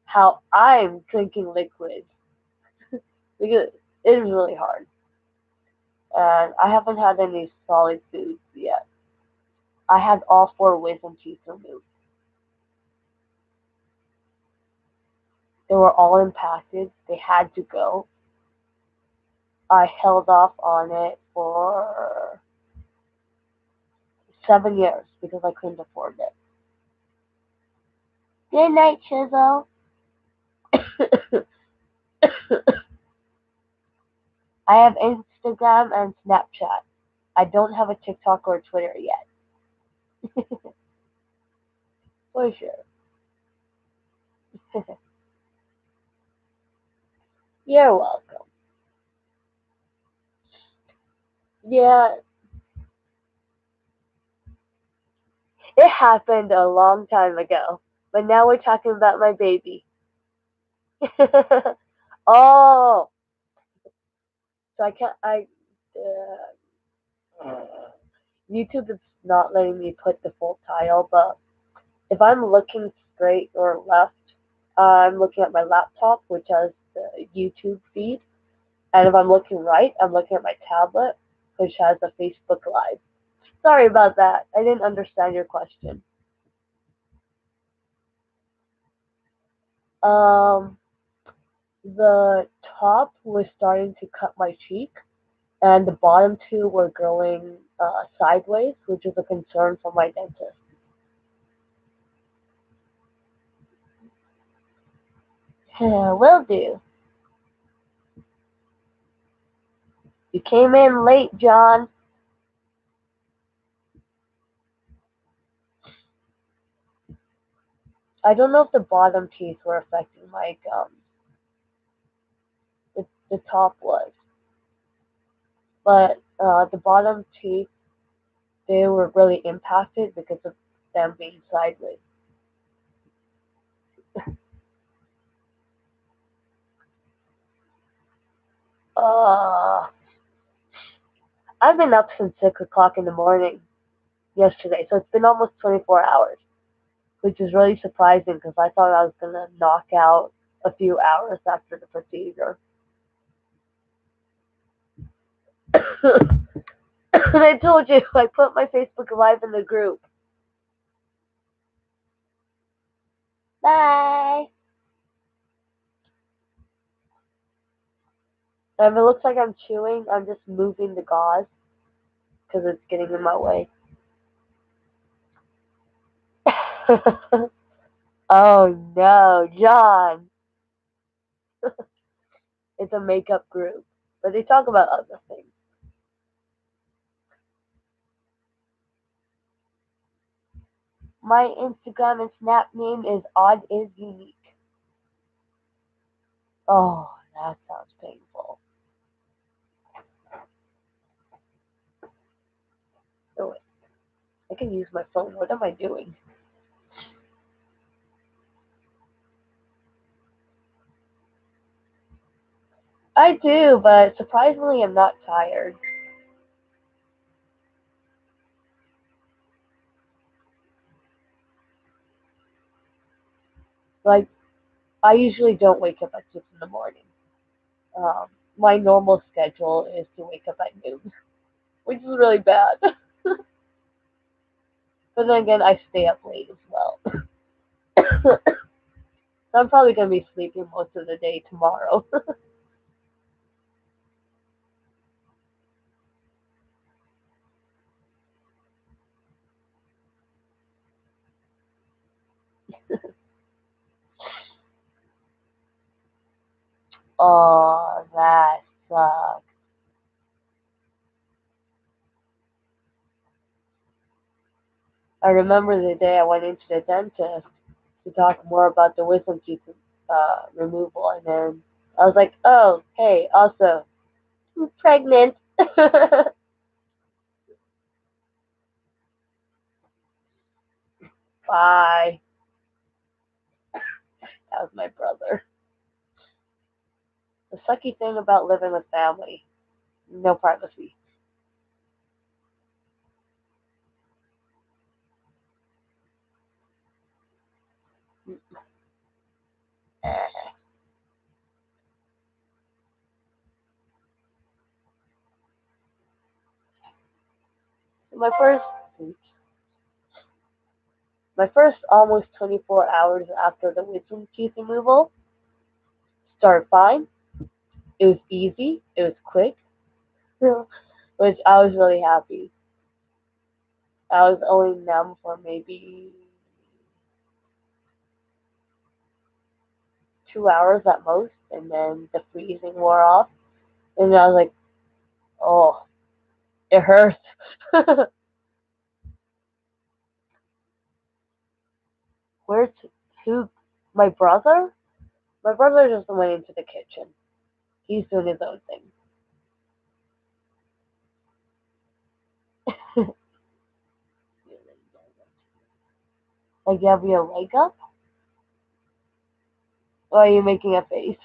how I'm drinking liquids because it is really hard. And I haven't had any solid foods yet. I had all four wisdom teeth removed. They were all impacted. They had to go. I held off on it for 7 years because I couldn't afford it. Good night, Chisel. I have Instagram and Snapchat. I don't have a TikTok or a Twitter yet. For sure. You're welcome. Yeah, it happened a long time ago. But now we're talking about my baby. Oh, so I can't. YouTube is not letting me put the full title, but if I'm looking straight or left, I'm looking at my laptop, which has the YouTube feed, and if I'm looking right, I'm looking at my tablet, which has a Facebook Live. Sorry about that. I didn't understand your question. Um, the top was starting to cut my cheek, and the bottom two were growing sideways, which is a concern for my dentist. Will do. You came in late, John. I don't know if the bottom teeth were affecting my gums. The top was, but the bottom teeth they were really impacted because of them being sideways. Uh, I've been up since 6 o'clock in the morning yesterday, so it's been almost 24 hours, which is really surprising because I thought I was gonna knock out a few hours after the procedure. And I told you, I put my Facebook Live in the group. Bye. If it looks like I'm chewing, I'm just moving the gauze because it's getting in my way. Oh no, John. It's a makeup group, but they talk about other things. My Instagram and Snap name is Odd is Unique. Oh, that sounds painful. Oh, wait, I can use my phone. What am I doing? I do, but surprisingly, I'm not tired. Like, I usually don't wake up at 6 in the morning. Um, my normal schedule is to wake up at noon, which is really bad. But then again, I stay up late as well. So I'm probably going to be sleeping most of the day tomorrow. Oh, that sucks. I remember the day I went into the dentist to talk more about the wisdom teeth removal, and then I was like, "Oh, hey, also, I'm pregnant." Bye. That was my brother. The sucky thing about living with family, no privacy. My first, my first almost 24 hours after the wisdom teeth removal started fine. It was easy. It was quick, which I was really happy. I was only numb for maybe 2 hours at most, and then the freezing wore off, and I was like, oh, it hurts. Where's who? My brother? My brother just went into the kitchen. He's doing his own thing. Like, you have your leg up? Or are you making a face?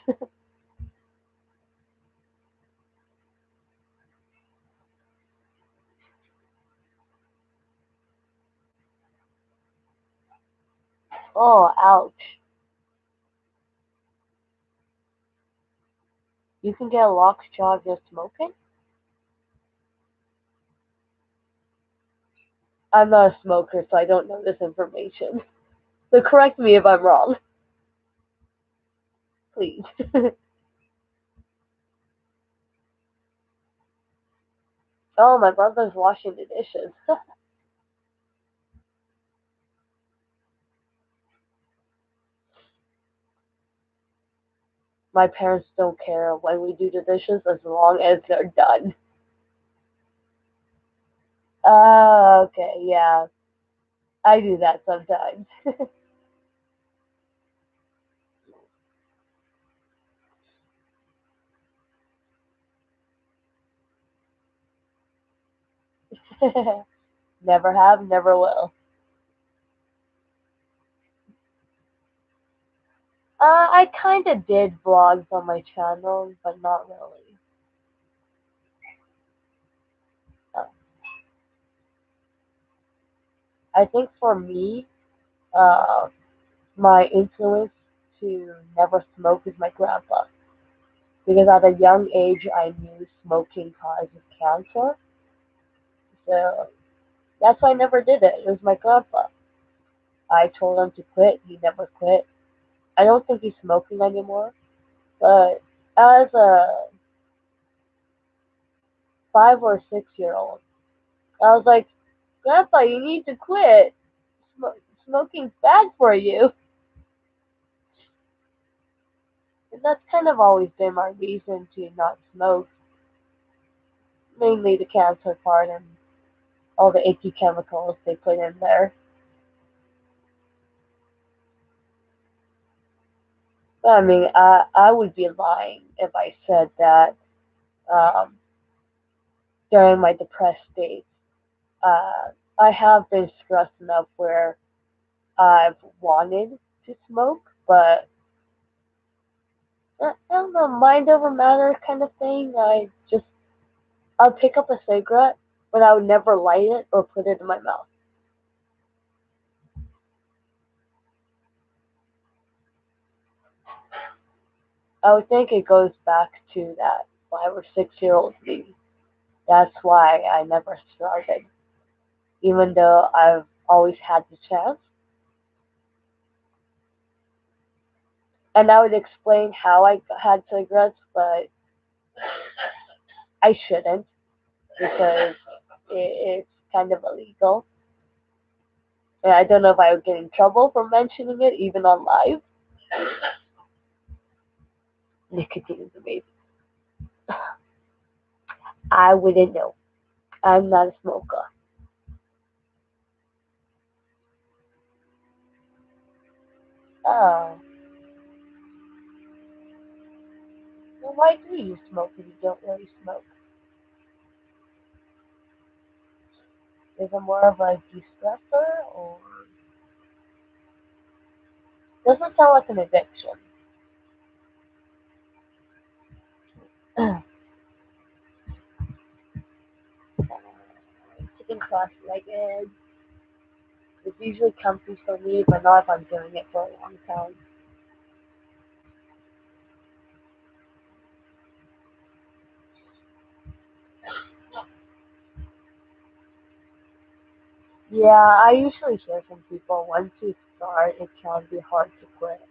Oh, ouch. You can get a lockjaw just smoking? I'm not a smoker, so I don't know this information. So correct me if I'm wrong, please. Oh, my brother's washing the dishes. My parents don't care when we do the dishes as long as they're done. Okay, yeah. I do that sometimes. Never have, never will. I kind of did vlogs on my channel, but not really. Uh, I think for me, uh, my influence to never smoke is my grandpa. Because at a young age, I knew smoking causes cancer. So that's why I never did it. It was my grandpa. I told him to quit. He never quit. I don't think he's smoking anymore. But as a 5 or 6 year old, I was like, Grandpa, you need to quit. Smoking's bad for you. And that's kind of always been my reason to not smoke, mainly the cancer part and all the icky chemicals they put in there. But I mean, I would be lying if I said that um, during my depressed state, uh, I have been stressed enough where I've wanted to smoke, but I don't know, mind over matter kind of thing. I'll pick up a cigarette, but I would never light it or put it in my mouth. I would think it goes back to that 5 or 6 year old me. That's why I never started, even though I've always had the chance. And I would explain how I had cigarettes, but I shouldn't because it's kind of illegal. And I don't know if I would get in trouble for mentioning it, even on live. Nicotine is amazing. I wouldn't know. I'm not a smoker. Oh, well, why do you smoke if you don't really smoke? Is it more of a de-stressor or? Doesn't sound like an addiction. Sitting cross-legged. It's usually comfy for me, but not if I'm doing it for a long time. Yeah, I usually hear from people once you start, it can be hard to quit.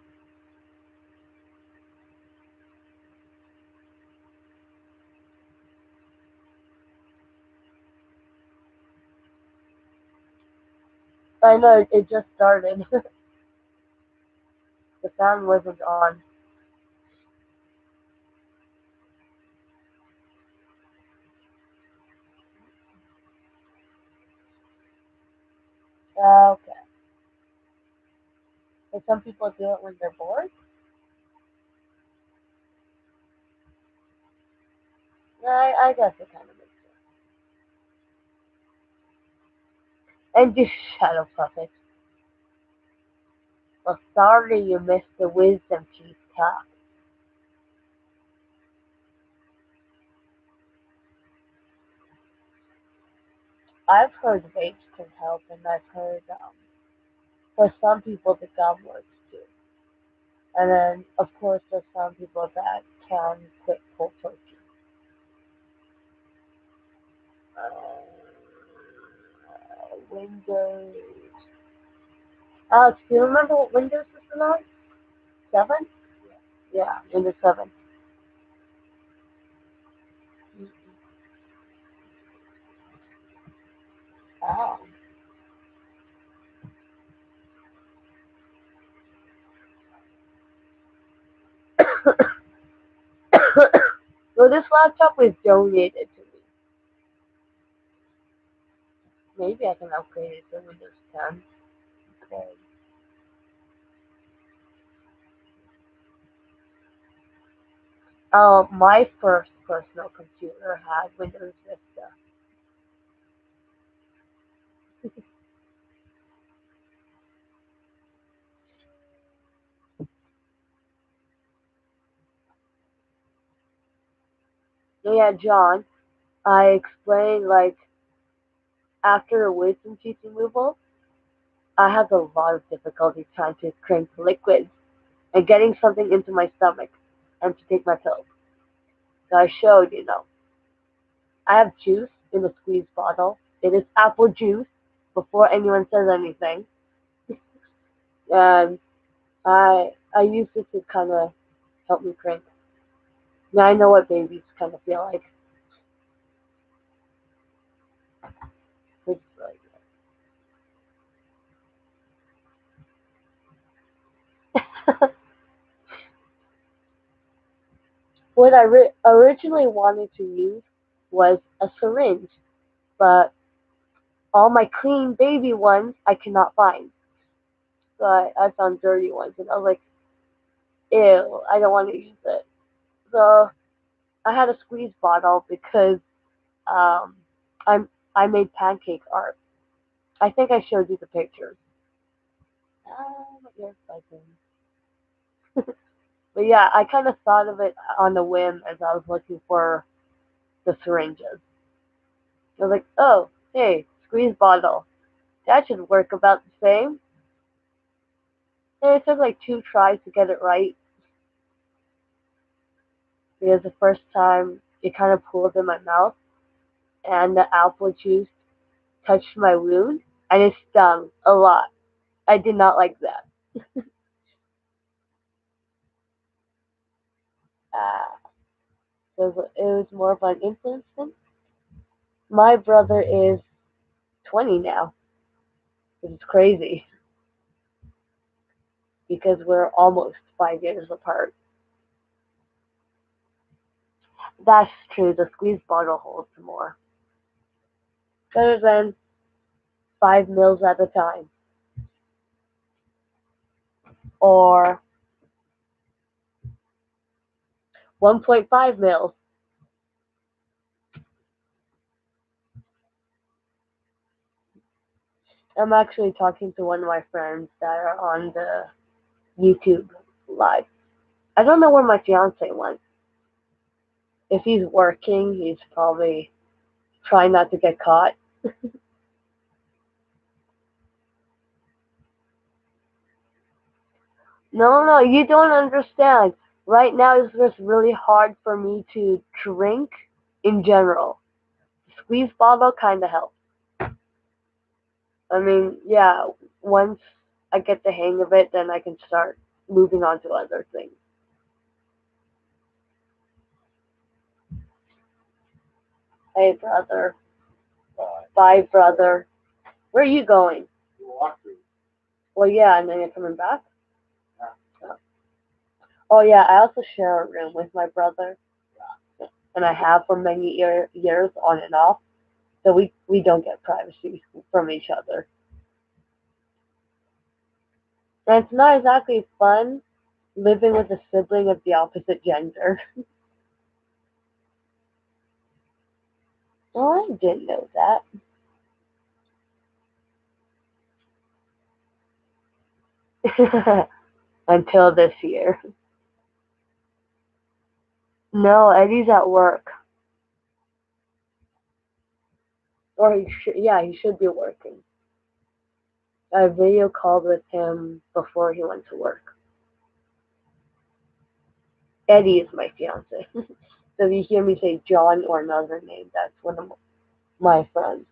I know it just started. The fan wasn't on. Okay. And some people do it when they're bored. I guess it kind of makes sense. And do shadow puppets. Well, sorry you missed the wisdom teeth talk. I've heard vapes can help, and I've heard for some people the gum works too. And then, of course, there's some people that can quit cold turkey. Windows. Alex, do you remember what Windows is on? 7? Yeah, Windows 7. Oh. Well, this laptop was donated to me. Maybe I can upgrade it to Windows 10. Okay. My first personal computer had Windows Vista. So yeah, John, I explained like after a wisdom teeth removal, I had a lot of difficulty trying to drink liquids and getting something into my stomach and to take my pills. So I showed, I have juice in a squeeze bottle. It is apple juice before anyone says anything. And I use it to kind of help me drink. Now I know what babies kind of feel like. It's like what I originally wanted to use was a syringe, but all my clean baby ones I cannot find. So I found dirty ones, and I was like, ew, I don't want to use it. So I had a squeeze bottle because um, I'm I made pancake art. I think I showed you the pictures. Yes, I can. But yeah, I kind of thought of it on the whim as I was looking for the syringes. I was like, oh, hey, squeeze bottle. That should work about the same. And it took like 2 tries to get it right because the first time it kind of pulled in my mouth and the apple juice touched my wound and it stung a lot. I did not like that. It was more of an influence thing. My brother is 20 now, which is crazy because we're almost 5 years apart. That's true. The squeeze bottle holds more. Better than 5 mils at a time or 1.5 mils. I'm actually talking to one of my friends that are on the YouTube live. I don't know where my fiance went. If he's working, he's probably trying not to get caught. No, no, you don't understand. Right now it's just really hard for me to drink in general. Squeeze bottle kind of helps. I mean, yeah, once I get the hang of it, then I can start moving on to other things. Hey, brother. Bye, brother. Where are you going? Well, yeah, and then you're coming back? Oh, yeah, I also share a room with my brother, and I have for many years on and off, so we don't get privacy from each other. And it's not exactly fun living with a sibling of the opposite gender. Oh, I didn't know that. Until this year. No, Eddie's at work. Or yeah, he should be working. I video called with him before he went to work. Eddie is my fiance. So if you hear me say John or another name, that's one of my friends.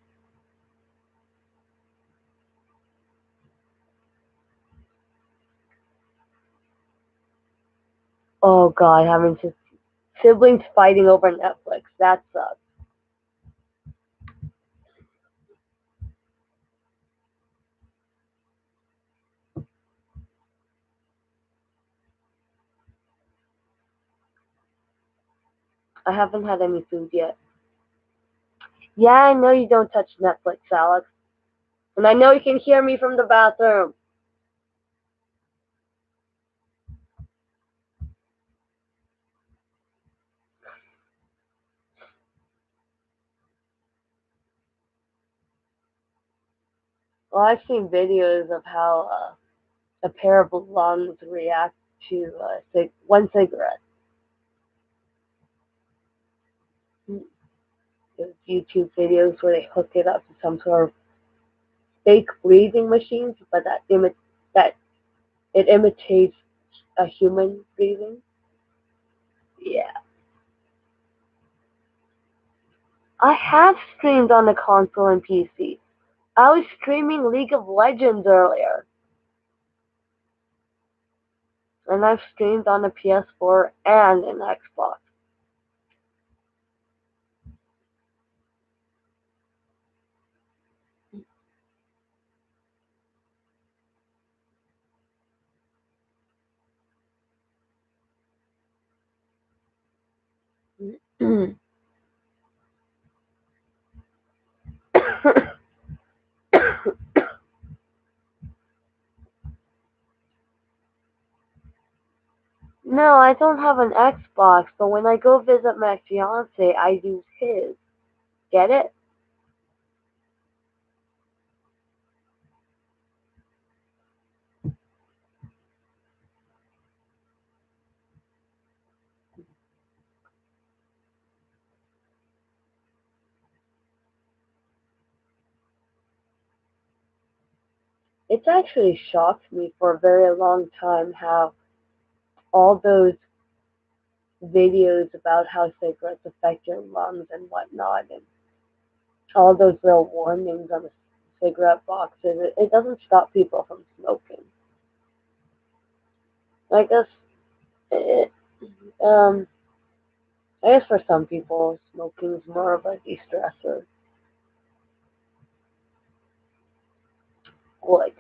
Oh God, having siblings fighting over Netflix. That sucks. I haven't had any food yet. Yeah, I know you don't touch Netflix, Alex. And I know you can hear me from the bathroom. Well, I've seen videos of how a pair of lungs react to one cigarette. There's YouTube videos where they hook it up to some sort of fake breathing machines, but that it imitates a human breathing. Yeah, I have streamed on the console and PC. I was streaming League of Legends earlier, and I've streamed on the PS4 and an Xbox. No, I don't have an Xbox, but when I go visit my fiance, I use his. Get it? It's actually shocked me for a very long time how all those videos about how cigarettes affect your lungs and whatnot, and all those little warnings on the cigarette boxes, it doesn't stop people from smoking. I guess, it, um, I guess for some people, smoking is more of a de-stressor. Like,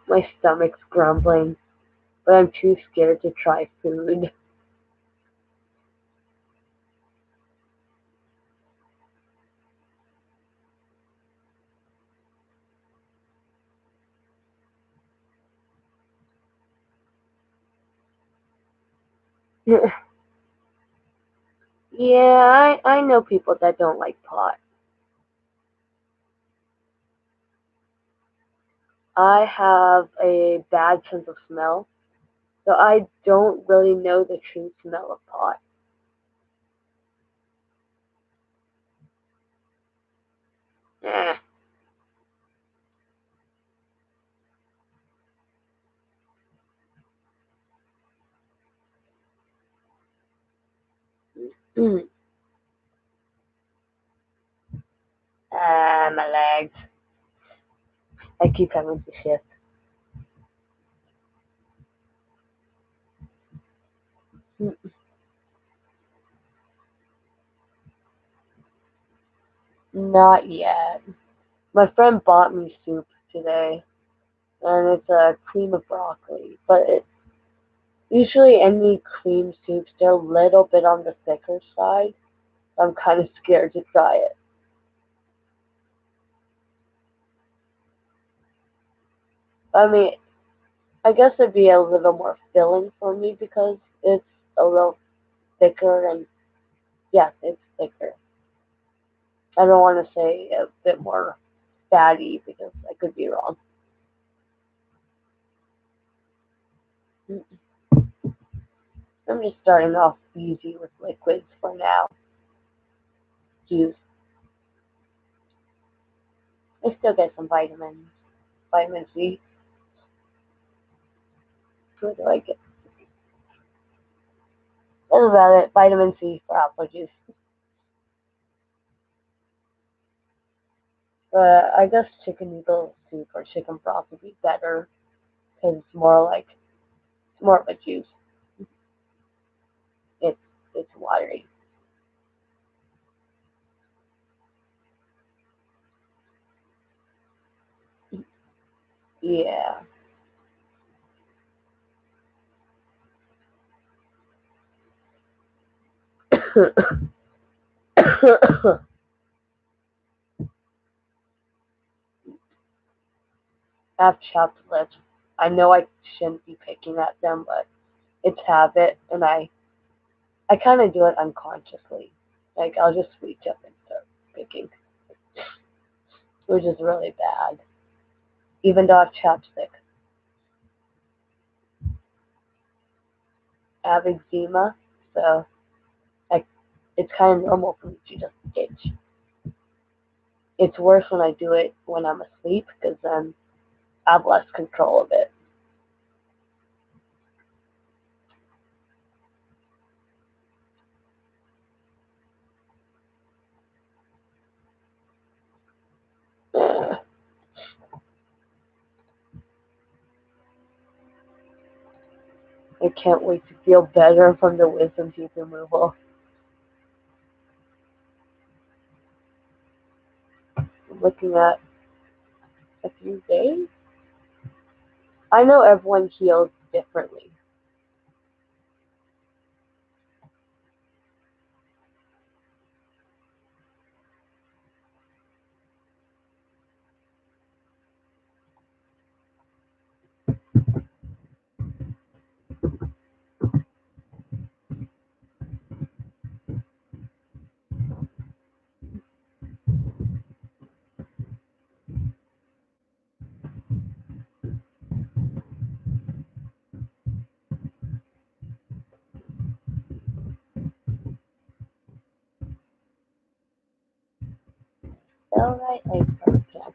my stomach's grumbling, but I'm too scared to try food. Yeah, I know people that don't like pot. I have a bad sense of smell, so I don't really know the true smell of pot. Eh. Mm. Ah, my legs. I keep having to shift. Mm, not yet. My friend bought me soup today, and it's a cream of broccoli. But usually any cream soups, they're a little bit on the thicker side. I'm kind of scared to try it. I mean, I guess it'd be a little more filling for me because it's a little thicker and yeah, it's thicker. I don't want to say a bit more fatty because I could be wrong. I'm just starting off easy with liquids for now. Juice. I still get some vitamins. Vitamin C. What do I get? That's about it. Vitamin C for apple juice. But I guess chicken noodle soup or chicken broth would be better because it's more of a juice. It's it's watery. Yeah. I have chapped lips. I know I shouldn't be picking at them, but it's habit, and I kind of do it unconsciously. Like I'll just reach up and start picking, which is really bad. Even though I have chapstick, I have eczema, so I, it's kind of normal for me to just itch. It's worse when I do it when I'm asleep because then I have less control of it. I can't wait to feel better from the wisdom teeth removal. I'm looking at a few days. I know everyone heals differently. Alright, I can't.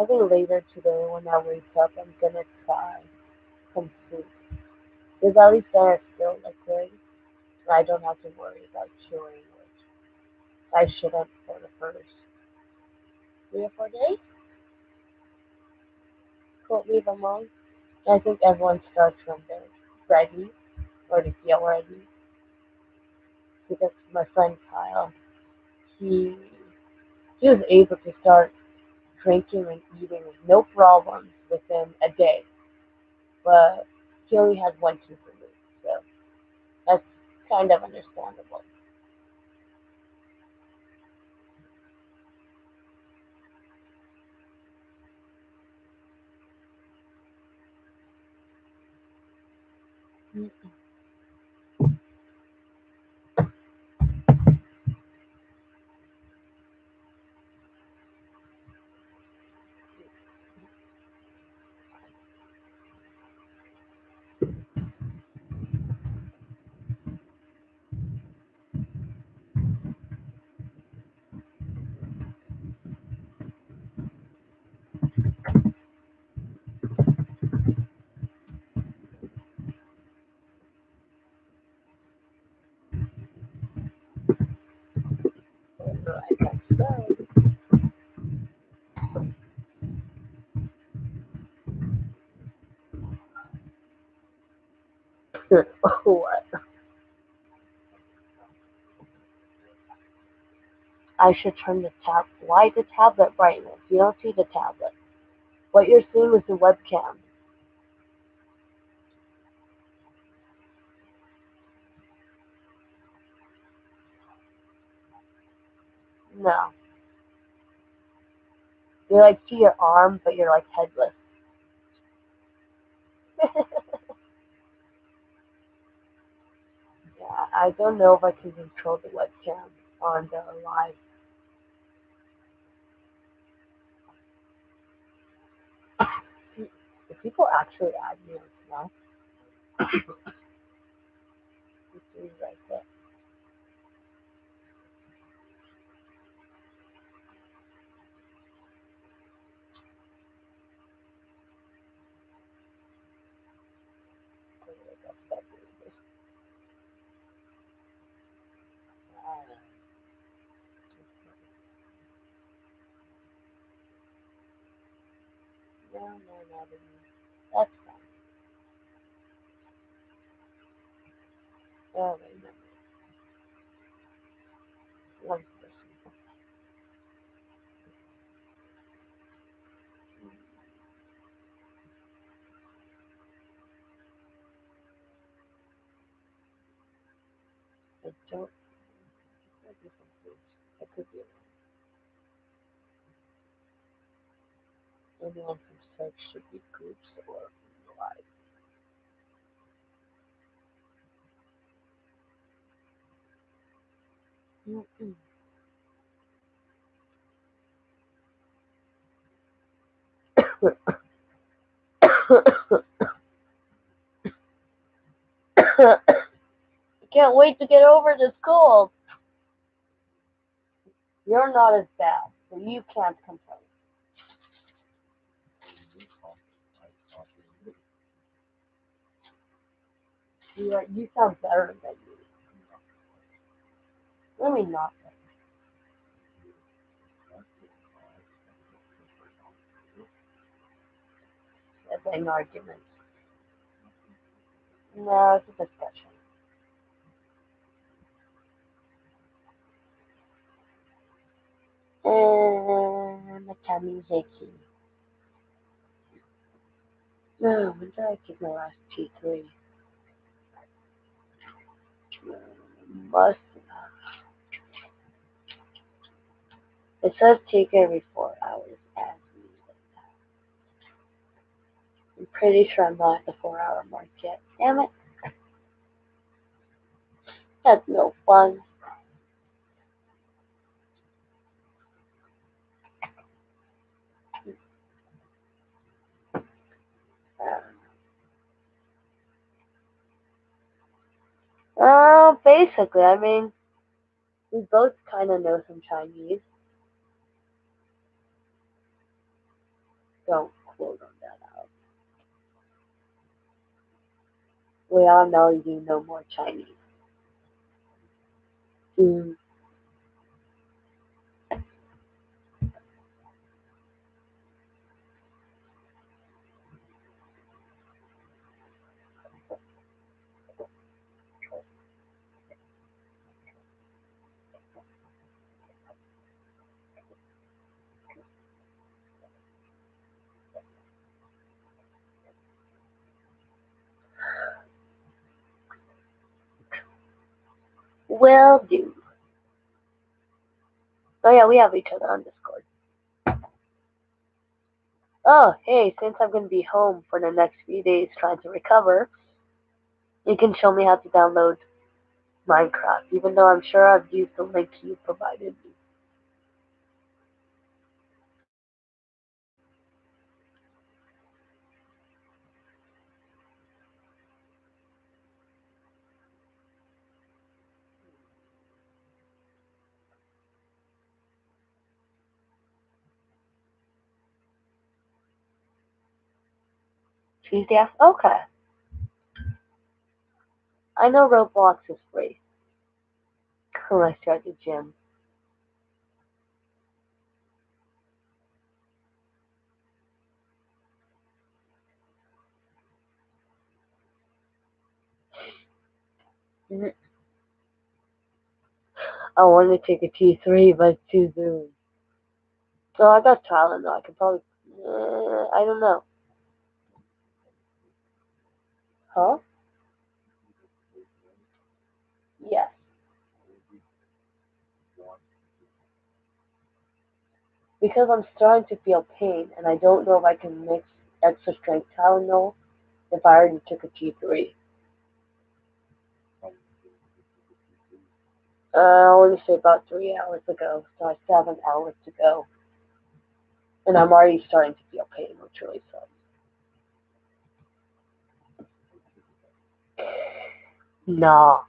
I think later today when I wake up, I'm gonna try some soup. Because at least then it's still liquid, and I don't have to worry about chewing, which I shouldn't for the first 3 or 4 days. Quote me if I'm wrong. I think everyone starts when they're ready or to feel ready. because my friend Kyle, he he was able to start drinking and eating with no problems within a day, but he only has one tooth removed, so that's kind of understandable. Right, that's right. What? I should turn the tab. Why the tablet brightness? You don't see the tablet. What you're seeing is the webcam. No, you like see your arm, but you're like headless. Yeah, I don't know if I can control the webcam on the live. Do people actually add me on Snap? This is right there. No, no, no, that's fine. Oh, wait, no. One person. I don't. I could be confused. I could be wrong. Anyone from search should be groups or live. Mm-mm. Can't wait to get over this cold. You're not as bad, so you can't complain. You sound better than me. Let me not have an argument. No, it's a discussion. Matami Zeki. No, when did I take my last T3? Must. It says take every 4 hours as needed. I'm pretty sure I'm not at the 4 hour mark yet. Damn it, that's no fun. Basically, I mean, we both kind of know some Chinese. Don't quote on that out. We all know you know more Chinese. Mm. Will do. Oh yeah, we have each other on Discord. Oh, hey, since I'm gonna be home for the next few days trying to recover, you can show me how to download Minecraft, even though I'm sure I've used the link you provided me. Tuesday after? Okay. I know Roblox is free. Unless you're at the gym. I want to take a T3, but it's too soon. So I got Tylenol. I could probably. I don't know. Huh? Yes. Because I'm starting to feel pain, and I don't know if I can mix extra strength Tylenol if I already took a T3. I want to say about 3 hours ago, so I still have an hour to go. And I'm already starting to feel pain, which really sucks. Nah.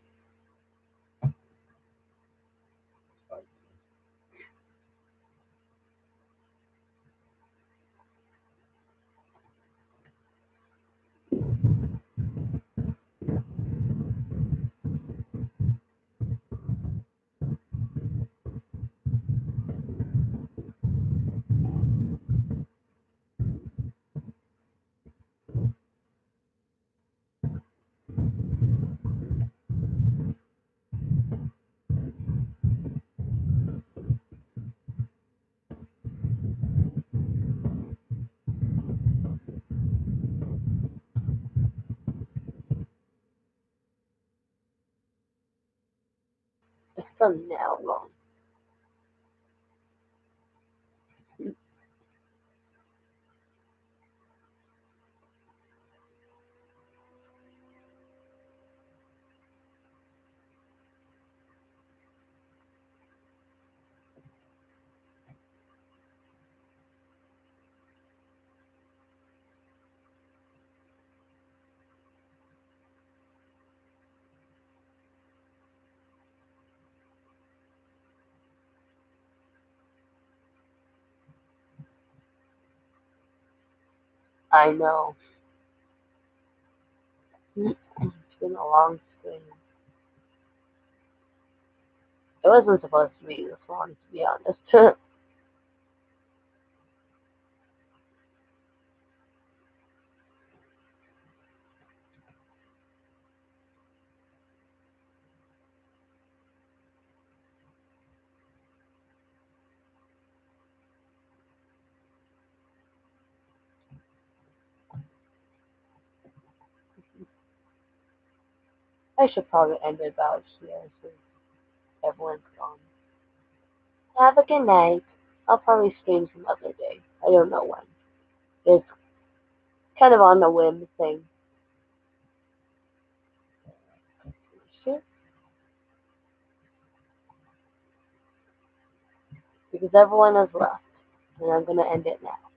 It's from now on. I know. It's been a long stream. It wasn't supposed to be this long, to be honest. I should probably end it about here since everyone's gone. Have a good night. I'll probably stream some other day. I don't know when. It's kind of on the whim thing. Sure. Because everyone has left. And I'm gonna end it now.